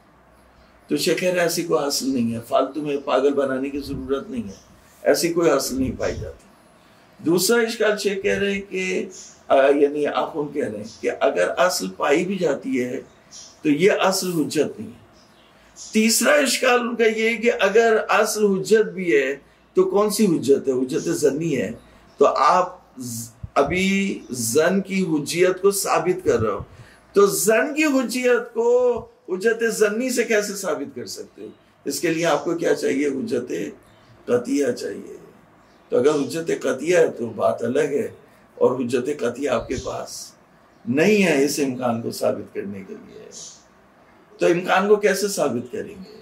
تو شیخ کہہ رہے ہیں ایسی کوئی حاصل نہیں ہے، فالتو میں پاگل بنانے کی ضرورت نہیں ہے، ایسی کوئی حاصل نہیں پائی جاتی۔ دوسرا اشکال شیخ کہہ رہے ہیں کہ یعنی آخوند کہہ رہے ہیں کہ اگر اصل پائی بھی جاتی ہے تو یہ اصل حجت نہیں ہے۔ تیسرا اشکال ان کا یہ ہے کہ اگر اصل حجت بھی ہے تو کون سی حجت ہے؟ حجت ظنی ہے۔ تو آپ ابھی ظن کی حجیت کو ثابت کر رہے ہو، تو ظن کی حجیت کو حجت ظنی سے کیسے ثابت کر سکتے ہو؟ اس کے لیے آپ کو کیا چاہیے؟ حجت قطعیہ چاہیے۔ تو اگر حجت قطعیہ ہے تو بات الگ ہے، اور حجت قطعیہ آپ کے پاس نہیں ہے اس امکان کو ثابت کرنے کے لیے، تو امکان کو کیسے ثابت کریں گے؟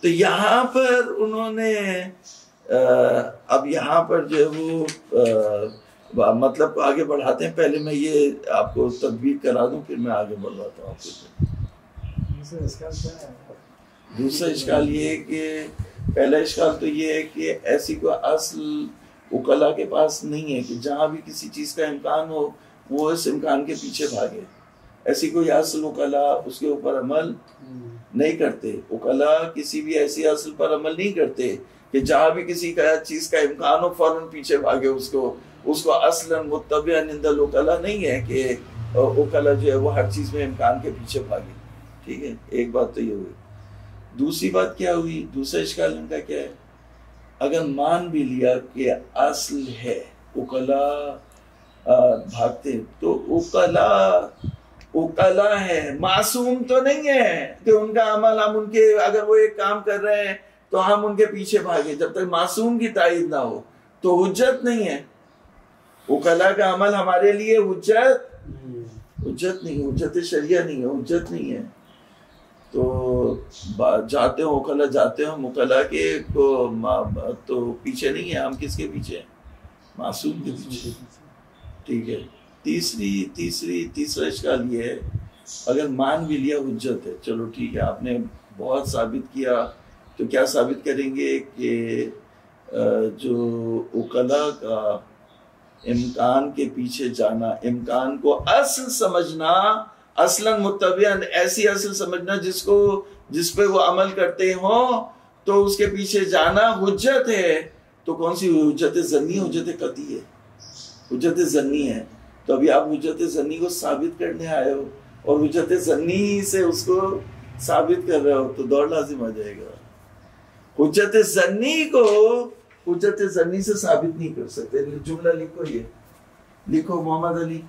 تو یہاں پر انہوں نے اب یہاں پر جو ہے وہ مطلب کو آگے بڑھاتے ہیں۔ پہلے میں یہ آپ کو تدبیر کرا دوں، پھر میں آگے بڑھاتا ہوں آپ کو۔ دوسرا اشکال یہ ہے کہ پہلا اشکال تو یہ ہے کہ ایسی کوئی اصل عقلا کے پاس نہیں ہے کہ جہاں بھی کسی چیز کا امکان ہو وہ اس امکان کے پیچھے بھاگے۔ ایسی کوئی اصل عقلا اس کے اوپر عمل نہیں کرتے۔ عقلا کسی بھی ایسی اصل پر عمل نہیں کرتے کہ جہاں بھی کسی چیز کا امکان ہو فوراً پیچھے بھاگے اس کو اصلاً متبعاً عند العقلا نہیں ہے کہ عقلا جو ہے وہ ہر چیز میں امکان کے پیچھے بھاگے۔ ٹھیک ہے، ایک بات تو یہ ہوئی۔ دوسری بات کیا ہوئی؟ دوسرا اشکال ان کا کیا ہے؟ اگر مان بھی لیا کہ اصل ہے، عقلا بھاگتے، تو عقلا ہے، معصوم تو نہیں ہے کہ ان کا عمل ہم ان کے، اگر وہ ایک کام کر رہے ہیں تو ہم ان کے پیچھے بھاگے۔ جب تک معصوم کی تائید نہ ہو تو حجت نہیں ہے۔ عقلا کا عمل ہمارے لیے حجت نہیں، حجت شریعہ نہیں ہے، حجت نہیں ہے۔ تو جاتے ہوں عقلا، جاتے ہوں عقلا کے تو پیچھے نہیں ہے، ہم کس کے پیچھے ہیں؟ معصوم کے پیچھے۔ ٹھیک ہے۔ تیسرا اشکال یہ ہے، اگر مان بھی لیا حجت ہے، چلو ٹھیک ہے، آپ نے بہت ثابت کیا، تو کیا ثابت کریں گے کہ جو عقلا کا امکان کے پیچھے جانا، امکان کو اصل سمجھنا، اصلاً متبعاً ایسی اصل سمجھنا جس پہ وہ عمل کرتے ہوں، تو اس کے پیچھے جانا حجت ہے۔ تو کون سی حجت ظنی؟ حجت قطعی ہے، حجت ظنی ہے۔ تو ابھی آپ حجت ظنی کو ثابت کرنے آئے ہو اور حجت ظنی سے اس کو ثابت کر رہے ہو، تو دوڑ لازم آ جائے گا۔ حجت ظنی کو حجت ظنی سے ثابت نہیں کر سکتے۔ جملہ لکھو، یہ لکھو محمد علی،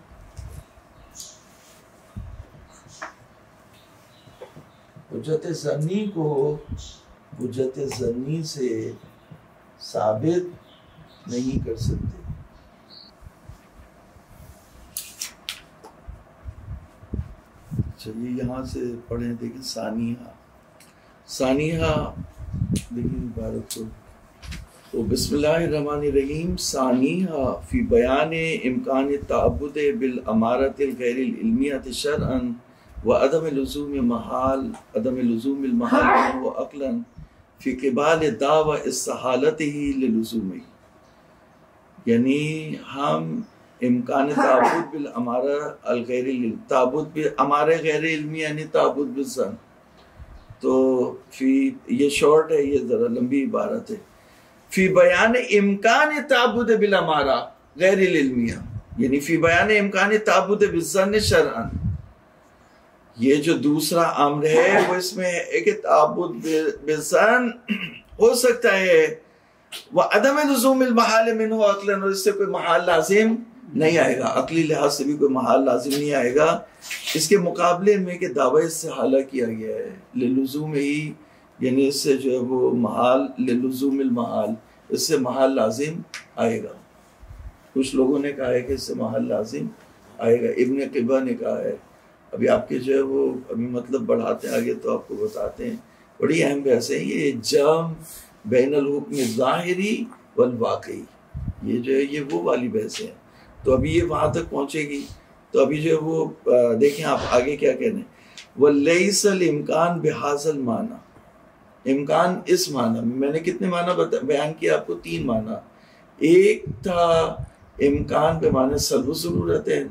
حجت ظنی کو حجت ظنی سے ثابت نہیں کر سکتے۔ چلیے یہاں سے پڑھیں، دیکھیں ثانیہ دیکھیں عبارت کو۔ تو بسم اللہ الرحمن الرحیم۔ ثانیہ فی بیان امکان تعبد بالامارۃ الغیر العلمیۃ شرعا وعدم لزوم المحال وعقلا فی قبال دعوی استحالتہ للزومہ۔ یعنی ہم امکان تعبد بالامارہ الغیر علم، تعبد بالامارہ غیر علمی یعنی تعبد بالظن۔ تو یہ شارٹ ہے، یہ ذرا لمبی عبارت ہے۔ فی بیان امکان تعبد بالامارہ غیر العلمیہ، یعنی فی بیان امکان تعبد بالظن شرعا۔ یہ جو دوسرا امر ہے وہ اس میں ہے کہ تعبد بالظن ہو سکتا ہے، وعدم لزوم المحال منہ عقلا، اور اس سے کوئی محال لازم نہیں آئے گا، عقلی لحاظ سے بھی کوئی محال لازم نہیں آئے گا۔ اس کے مقابلے میں کہ دعوی استحالہ کیا گیا ہے، للزوم ہی، یعنی اس سے جو ہے وہ محال للزوم المحال، اس سے محال لازم آئے گا. کچھ لوگوں نے کہا ہے کہ اس سے محال لازم آئے گا. ابن قبا نے کہا ہے. ابھی آپ کے جو ہے وہ ابھی مطلب بڑھاتے ہیں آگے تو آپ کو بتاتے ہیں. بڑی اہم بحث ہے یہ جم بین الحکم ظاہری والواقعی، یہ جو ہے یہ وہ والی بحث ہے. تو ابھی یہ وہاں تک پہنچے گی. تو ابھی جو ہے وہ دیکھیں آپ آگے کیا کہنے. وَلَيْسَ الْإِمْكَانُ بِهَذَا الْمَعْنَى، امکان اس معنی میں نے کتنے معنی بیان کیا آپ کو؟ 3 معنی. ایک تھا امکان بے معنی سلب و ضرورت ہے،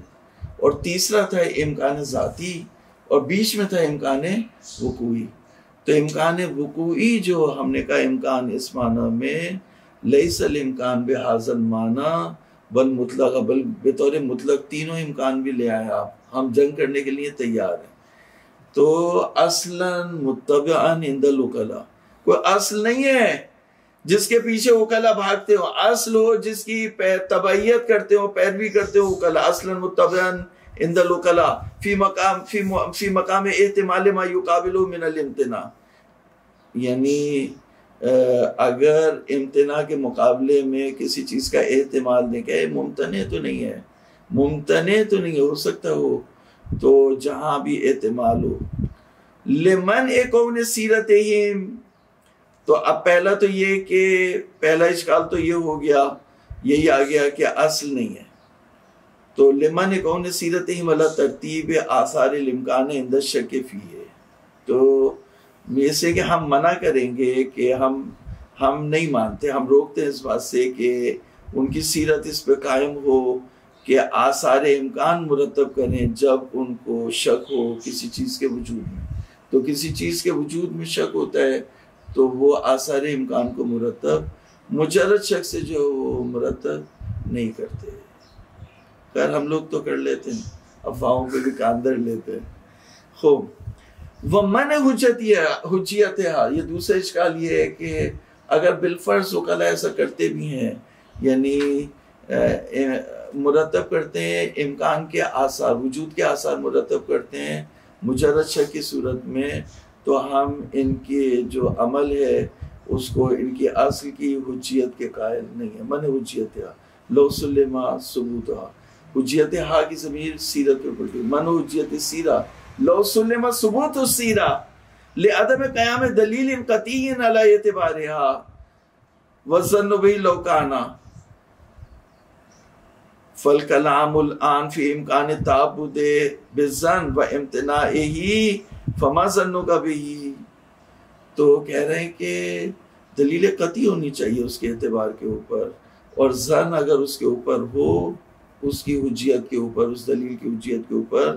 اور تیسرا تھا امکان ذاتی، اور بیچ میں تھا امکان وقوعی. تو امکان وقوعی جو ہم نے کہا امکان اس معنی میں لیس الامکان بہذا المعنی بل مطلق، بل بطور مطلق تینوں امکان بھی لے آئے آپ. ہم جنگ کرنے کے لیے تیار ہیں. تو اصلاً متبعاً عند الوکلاء، کوئی اصل نہیں ہے جس کے پیچھے وکلا بھاگتے ہو، اصل ہو جس کی تبعیت کرتے ہو، پیروی کرتے ہو وکلا. اصلاً متبعاً عند الوکلاء فی مقام احتمال ما یقابل من الامتناع، یعنی اگر امتناع کے مقابلے میں کسی چیز کا احتمال دیں کہ ممتنع تو نہیں ہے، ممتنع تو نہیں ہو سکتا ہو، تو جہاں بھی احتمال ہو. لمن کون سیرتہم، تو اب پہلا تو یہ کہ پہلا اشکال تو یہ ہو گیا، یہی آ گیا کہ اصل نہیں ہے. تو لمن کون سیرتہم علی ترتیب آثار الامکان عند الشک فیہ، تو جیسے کہ ہم منع کریں گے کہ ہم نہیں مانتے، ہم روکتے ہیں اس بات سے کہ ان کی سیرت اس پہ قائم ہو کہ آثار امکان مرتب کریں جب ان کو شک ہو کسی چیز کے وجود میں. تو کسی چیز کے وجود میں شک ہوتا ہے تو وہ آثار امکان کو مرتب مجرد شک سے جو وہ مرتب نہیں کرتے. خیر ہم لوگ تو کر لیتے ہیں، افواہوں پہ بھی کان دھر لیتے ہیں. خوب. ومن حجیتہا، یہ دوسرا اشکال یہ ہے کہ اگر بالفرض وکلا ایسا کرتے بھی ہیں، یعنی مرتب کرتے ہیں امکان کے آثار، وجود کے آثار مرتب کرتے ہیں مجرد شک کی صورت میں، تو ہم ان کے جو عمل ہے اس کو ان کی اصل کی حجیت کے قائل نہیں ہے. من حجیتہا لو سلما ثبوتہا، حجیتہا کی ضمیر سیرت پہ پلٹی. من حجیت سیرہ لو سلم ثبوت السیرہ لعدم قیام دلیل قطعی علی اعتبارها والظن به لو کان فالکلام الان فی امکان التعبد بالظن و امتناعه فما ظنک به. تو کہہ رہے ہیں کہ دلیل قطعی ہونی چاہیے اس کے اعتبار کے اوپر، اور ظن اگر اس کے اوپر ہو، اس کی حجیت کے اوپر، اس دلیل کی حجیت کے اوپر،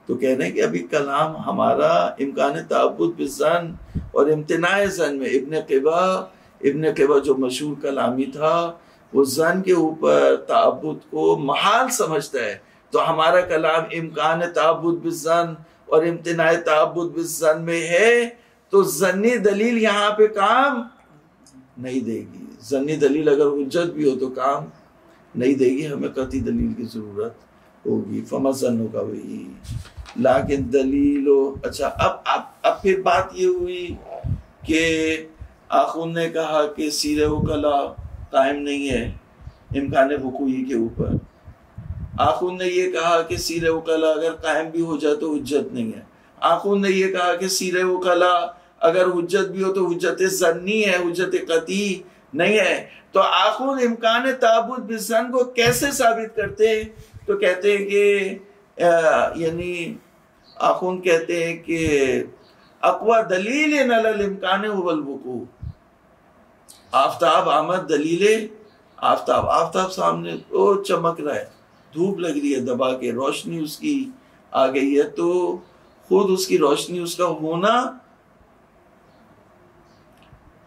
تو کہہ رہے ہیں کہ ابھی کلام ہمارا امکان تعبد بالظن اور امتناع ظن میں. ابن قبا جو مشہور کلامی تھا وہ ظن کے اوپر تعبد کو محال سمجھتا ہے. تو ہمارا کلام امکان تعبد بالظن اور امتناع تعبد بالظن میں ہے، تو ظنی دلیل یہاں پہ کام نہیں دے گی. ظنی دلیل اگر حجت بھی ہو تو کام نہیں دے گی، ہمیں قطعی دلیل کی ضرورت ہوگی. فما ظنوں کا وہی لیکن دلیل. اچھا اب پھر بات یہ ہوئی کہ آخون نے کہا کہ سیر وکلا قائم نہیں ہے امکان وقوعی کے اوپر. آخون نے یہ کہا کہ سیر وکلا اگر قائم بھی ہو جائے تو حجت نہیں ہے. آخون نے یہ کہا کہ سیر وکلا اگر حجت بھی ہو تو حجت ظنی ہے، حجت قطعی نہیں ہے. تو آخون امکان تعبد بالظن کو کیسے ثابت کرتے ہیں؟ تو کہتے ہیں کہ یعنی آخون کہتے ہیں کہ اقوی دلیل علی الامکان هو الوقوع. آفتاب آمد دلیل، آفتاب سامنے وہ چمک رہا ہے، دھوپ لگ رہی ہے دبا کے، روشنی اس کی آ گئی ہے، تو خود اس کی روشنی، اس کا ہونا،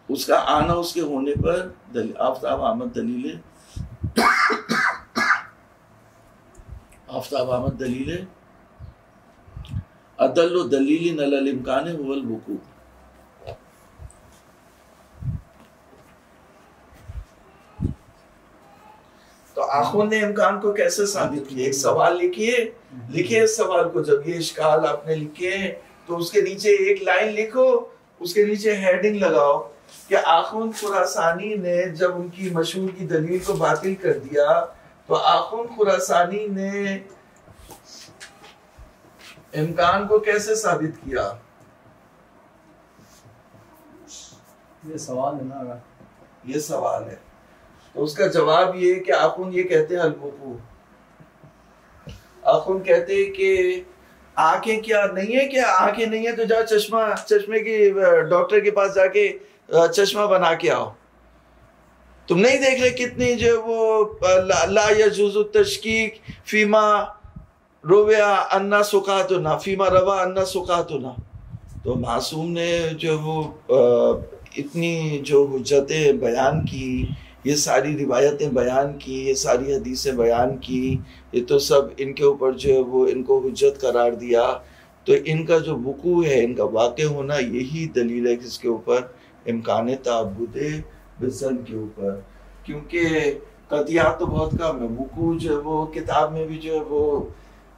اس کا آنا اس کے ہونے پر دلیل. آفتاب آمد دلیل، آفتاب آمد دلیل ادل دلیل علی الامکان هو الوقوع. تو آخون نے امکان کو کیسے ثابت کیا؟ ایک سوال لکھیے اس سوال کو. جب یہ اشکال آپ نے لکھے تو اس کے نیچے ایک لائن لکھو اس کے نیچے ہیڈنگ لگاؤ کہ آخوند خراسانی نے جب ان کی مشہور کی دلیل کو باطل کر دیا تو آخوند خراسانی نے امکان کو کیسے ثابت کیا؟ یہ سوال ہے نا، یہ سوال ہے، تو اس کا جواب یہ کہ آخوند یہ کہتے ہیں الوقوع، آخوند کہتے ہیں کہ آنکھیں کیا نہیں ہے، کہ آنکھیں نہیں ہے تو جا چشمے کی ڈاکٹر کے پاس جا کے چشمہ بنا کے آؤ. تم نہیں دیکھ رہے کتنی جو وہ لا یجوز التشکیک فیما رویا انا سقاتنا فیما روا انا سقاتنا. تو معصوم نے جو وہ اتنی جو حجتیں بیان کی، یہ ساری روایتیں بیان کی، یہ ساری حدیثیں بیان کی، یہ تو سب ان کے اوپر جو ہے وہ ان کو حجت قرار دیا. تو ان کا جو وقوع ہے، ان کا واقع ہونا، یہی دلیل ہے کس کے اوپر؟ امکان تعبد بالظن کے اوپر. کیونکہ قطعیات تو بہت کم ہے. وقوع جو ہے وہ کتاب میں بھی جو ہے وہ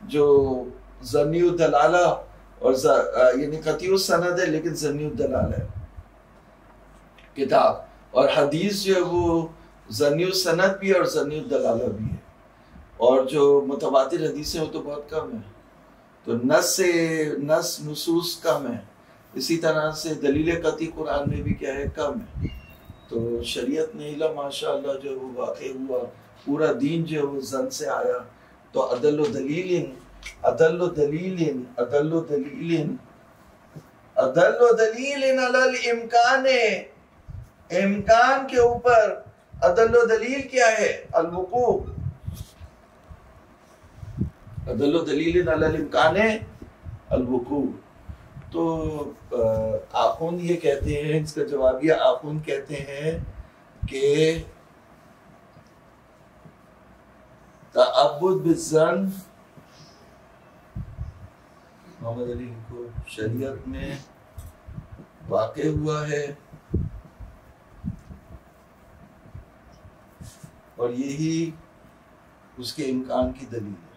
جو ظنی الدلالہ اور یعنی قطعی السند ہے لیکن ظنی الدلالہ ہے کتاب، اور حدیث جو ہے وہ ظنی السند بھی ہے اور ظنی الدلالہ بھی ہے. اور جو متواتر حدیثیں وہ تو بہت کم ہیں، تو نص نصوص کم ہے. اسی طرح سے دلیل قطعی قرآن میں بھی کیا ہے؟ کم ہے. تو شریعت نے علم ماشاءاللہ جو وہ واقع ہوا، پورا دین جو وہ ظن سے آیا. تو عدل و دلیل علی الامکان، امکان کے اوپر عدل و دلیل کیا ہے؟ الوقوع. عدل و دلیل علی الامکان الوقوع. تو آخوند یہ کہتے ہیں، اس کا جواب یہ آخوند کہتے ہیں کہ تعبد بالظن محمد علی کو شریعت میں واقع ہوا ہے، اور یہی اس کے امکان کی دلیل ہے،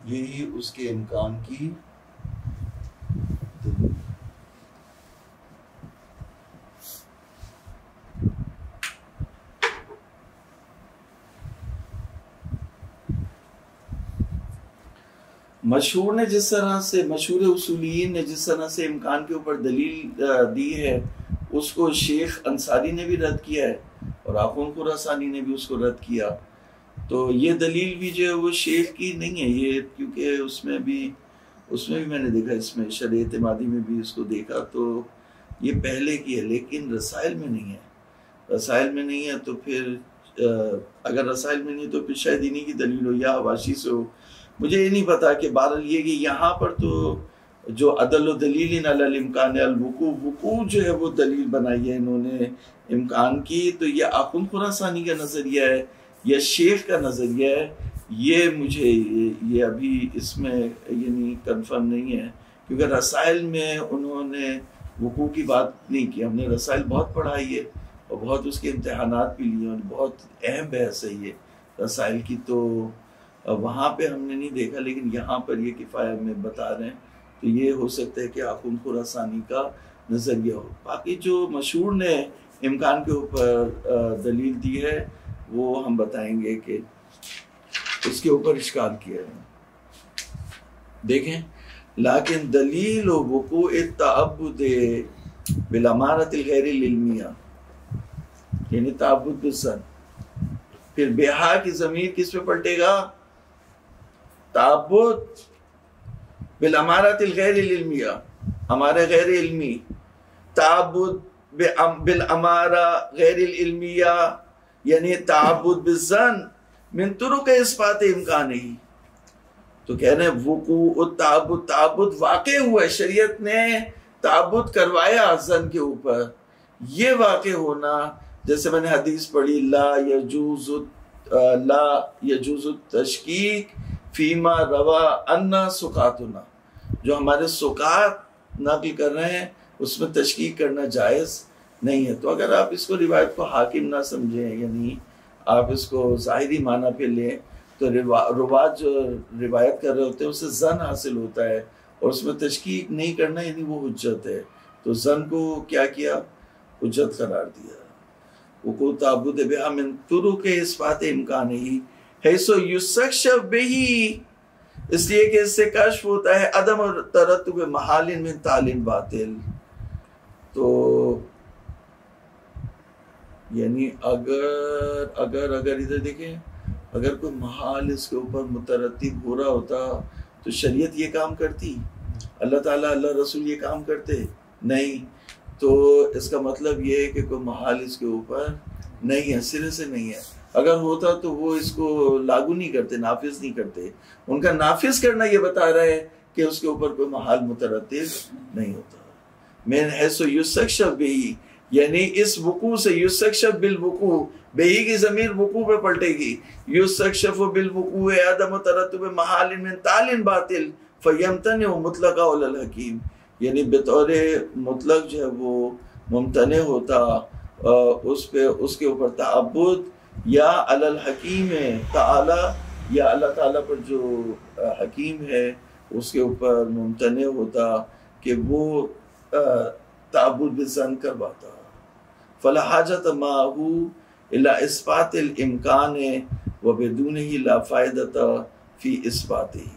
یہی اس کے امکان کی دلیل ہے. مشہور نے جس طرح سے، مشہور اصولیین نے جس طرح سے امکان کے اوپر دلیل دی ہے، اس کو شیخ انصاری نے بھی رد کیا ہے اور آخوند خراسانی نے بھی اس کو رد کیا. تو یہ دلیل بھی جو ہے وہ شیخ کی نہیں ہے یہ، کیونکہ اس میں بھی میں نے دیکھا، اس میں شرح اعتمادی میں بھی اس کو دیکھا، تو یہ پہلے کی ہے، لیکن رسائل میں نہیں ہے. رسائل میں نہیں ہے تو پھر اگر رسائل میں نہیں تو پھر شاید انہی کی دلیل ہو یا حواشی سے ہو، مجھے یہ نہیں پتا. کہ بہرحال یہ کہ یہاں پر تو جو عدل و دلیل علی الامکان الوقوع، وقوع جو ہے وہ دلیل بنائی ہے انہوں نے امکان کی. تو یہ آخوند خراسانی کا نظریہ ہے یا شیخ کا نظریہ ہے، یہ مجھے یہ ابھی اس میں یعنی کنفرم نہیں ہے، کیونکہ رسائل میں انہوں نے وقوع کی بات نہیں کی. ہم نے رسائل بہت پڑھائی ہے اور بہت اس کے امتحانات بھی لیے، اور بہت اہم بحث ہے یہ رسائل کی. تو وہاں پہ ہم نے نہیں دیکھا، لیکن یہاں پر یہ کفایہ میں بتا رہے ہیں. تو یہ ہو سکتا ہے کہ آخوند خراسانی کا نظریہ ہو. باقی جو مشہور نے امکان کے اوپر دلیل دی ہے وہ ہم بتائیں گے کہ اس کے اوپر اشکال کیا ہے. دیکھیں، لیکن دلیل و وقوع التعبد بالامارۃ الغیر العلمیہ، یعنی تعبد بالظن. پھر بہا کی ضمیر کس پہ پلٹے گا؟ تعبد بالامارۃ الغیر العلمیہ، ہمارے غیر علمی. تعبد بالامارہ غیر العلمیہ یعنی تعبد بالظن من طرق اثبات امکان ہی. تو کہہ رہے ہیں وقوع التعبد، تعبد واقع ہوا ہے، شریعت نے تعبد کروایا ظن کے اوپر. یہ واقع ہونا، جیسے میں نے حدیث پڑھی، لا یجوز التشکیک فیما روا انا سقاتنا، جو ہمارے سقات نقل کر رہے ہیں اس میں تشکیک کرنا جائز نہیں ہے. تو اگر آپ اس کو روایت کو حاکم نہ سمجھیں، یعنی آپ اس کو ظاہری معنی پہ لیں، تو روات جو روایت کر رہے ہوتے ہیں اسے ظن حاصل ہوتا ہے، اور اس میں تشکیک نہیں کرنا یعنی وہ حجت ہے. تو ظن کو کیا کیا؟ حجت قرار دیا. وقوع تعبد بها من طرق اثبات امکانہ حیث یستکشف بہ، اس لیے کہ اس سے کشف ہوتا ہے عدم ترتب محال من تعلیم باطل. تو یعنی اگر ادھر دیکھیں، اگر کوئی محال اس کے اوپر مترتب ہو رہا ہوتا تو شریعت یہ کام کرتی؟ اللہ تعالیٰ اللہ رسول یہ کام کرتے؟ نہیں. تو اس کا مطلب یہ ہے کہ کوئی محال اس کے اوپر نہیں ہے، سرے سے نہیں ہے. اگر ہوتا تو وہ اس کو لاگو نہیں کرتے، نافذ نہیں کرتے. ان کا نافذ کرنا یہ بتا رہا ہے کہ اس کے اوپر کوئی محال مترتب نہیں ہوتا. من حیث یستکشف بہ، یعنی اس وقوع سے یستکشف بالوقوع، بہی کی ضمیر وقوع پہ پلٹے گی. یستکشف بالوقوع عدم ترتب محال من تعلیم باطل فیمتنع مطلقا علی الحکیم، یعنی بطور مطلق جو ہے وہ ممتنع ہوتا اس کے اوپر تعبد یا علی الحکیم تعالی، یا اللہ تعالیٰ پر جو حکیم ہے اس کے اوپر ممتنع ہوتا کہ وہ تعبد بظن کرواتا. فلا حاجت معه الى اثبات الامکان وبدونه لا فائدۃ فی اثباته.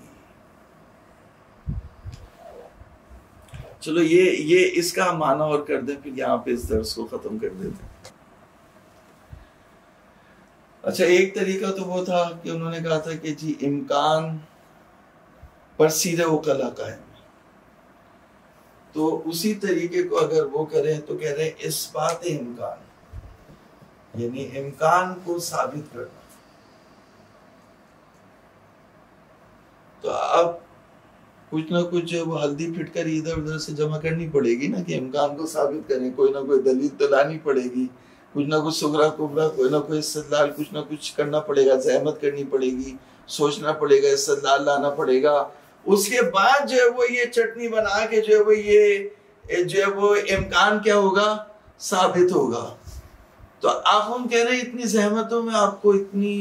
چلو یہ اس کا معنی اور کر دیں، پھر یہاں پہ اس درس کو ختم کر دیتے ہیں. اچھا، ایک طریقہ تو وہ تھا کہ انہوں نے کہا تھا کہ جی امکان پر سیدھے وکلا قائم، تو اسی طریقے کو اگر وہ کریں تو کہہ رہے ہیں اثبات امکان، یعنی امکان کو ثابت کرنا. تو اب کچھ نہ کچھ وہ ہلدی پھٹ کر ادھر ادھر سے جمع کرنی پڑے گی نا، کہ امکان کو ثابت کریں. کوئی نہ کوئی دلیل تو لانی پڑے گی، کچھ نہ کچھ صغرا کبرا، کوئی نہ کوئی استدلال، کچھ نہ کچھ کرنا پڑے گا، زحمت کرنی پڑے گی، سوچنا پڑے گا، استدلال لانا پڑے گا. اس کے بعد جو ہے وہ یہ چٹنی بنا کے جو ہے وہ یہ جو ہے وہ امکان کیا ہوگا؟ ثابت ہوگا. تو آپ ہم کہہ رہے ہیں اتنی زحمتوں میں آپ کو اتنی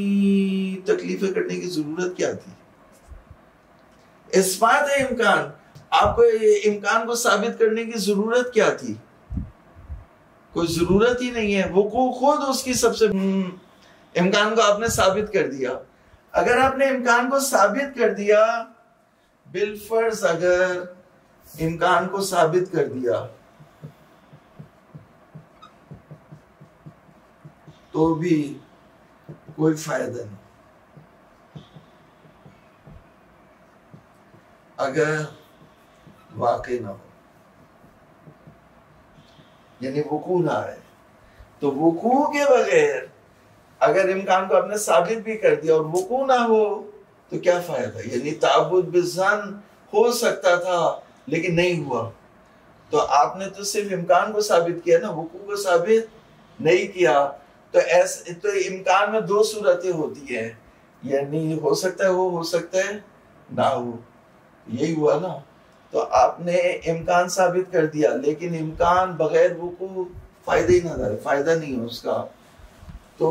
تکلیفیں کرنے کی ضرورت کیا تھی؟ اثبات امکان، آپ کو امکان کو ثابت کرنے کی ضرورت کیا تھی؟ کوئی ضرورت ہی نہیں ہے. وقوع خود اس کی سب سے امکان کو آپ نے ثابت کر دیا. اگر آپ نے امکان کو ثابت کر دیا، بالفرض اگر امکان کو ثابت کر دیا تو بھی کوئی فائدہ نہیں. اگر واقع نہ ہو، یعنی وقوع نہ آئے، تو وقوع کے بغیر اگر امکان کو آپ نے ثابت بھی کر دیا اور وقوع نہ ہو تو کیا فائدہ؟ یعنی تعبد بالظن ہو سکتا تھا لیکن نہیں ہوا. تو آپ نے تو صرف امکان کو ثابت کیا نا، وقوع کو ثابت نہیں کیا. تو امکان میں دو صورتیں ہوتی ہیں، یعنی ہو سکتا ہے ہو سکتا ہے نہ ہو. یہی ہوا نا. تو آپ نے امکان ثابت کر دیا لیکن امکان بغیر وقوع فائدہ ہی نہ دے، فائدہ نہیں ہے اس کا. تو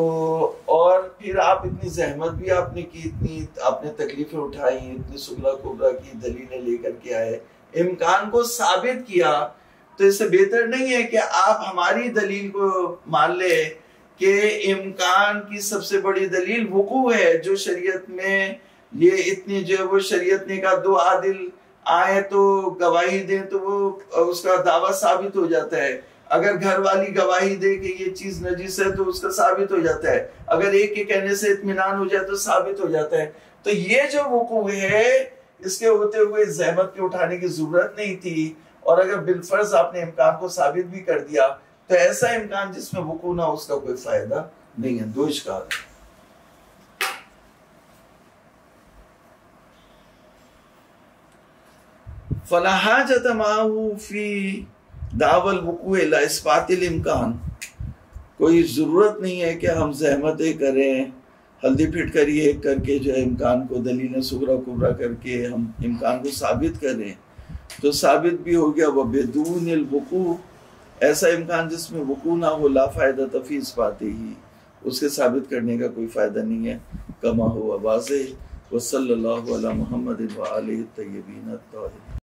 اور پھر آپ اتنی زحمت بھی آپ نے کی، اتنی آپ نے تکلیفیں اٹھائی، اتنی صغرا کبرا کی دلیلیں لے کر کے آئے، امکان کو ثابت کیا. تو اس سے بہتر نہیں ہے کہ آپ ہماری دلیل کو مان لے کہ امکان کی سب سے بڑی دلیل وقوع ہے، جو شریعت میں یہ اتنی جو ہے وہ شریعت نے کہا دو عادل آئے تو گواہی دیں تو وہ اس کا دعویٰ ثابت ہو جاتا ہے. اگر گھر والی گواہی دے کہ یہ چیز نجس ہے تو اس کا ثابت ہو جاتا ہے. اگر ایک کے کہنے سے اطمینان ہو جائے تو ثابت ہو جاتا ہے. تو یہ جو وقوع ہے اس کے ہوتے ہوئے زحمت کے اٹھانے کی ضرورت نہیں تھی. اور اگر بالفرض آپ نے امکان کو ثابت بھی کر دیا تو ایسا امکان جس میں وقوع نہ ہو اس کا کوئی فائدہ نہیں ہے. دو اشکال ہے. فلا حاجت معه فی دعوی الوقوع الی اثبات الامکان، کوئی ضرورت نہیں ہے کہ ہم زحمتیں کریں، ہلدی پھٹ کر یہ کر کے جو ہے امکان کو دلیل صغرا کبرا کر کے ہم امکان کو ثابت کریں. تو ثابت بھی ہو گیا. وبدون الوقوع، ایسا امکان جس میں وقوع نہ ہو، لا فائدہ فی اثباتہ، اس کے ثابت کرنے کا کوئی فائدہ نہیں ہے. کما ہوا واضح. وصلی اللہ علی محمد وآلہ الطیبین الطاہرین.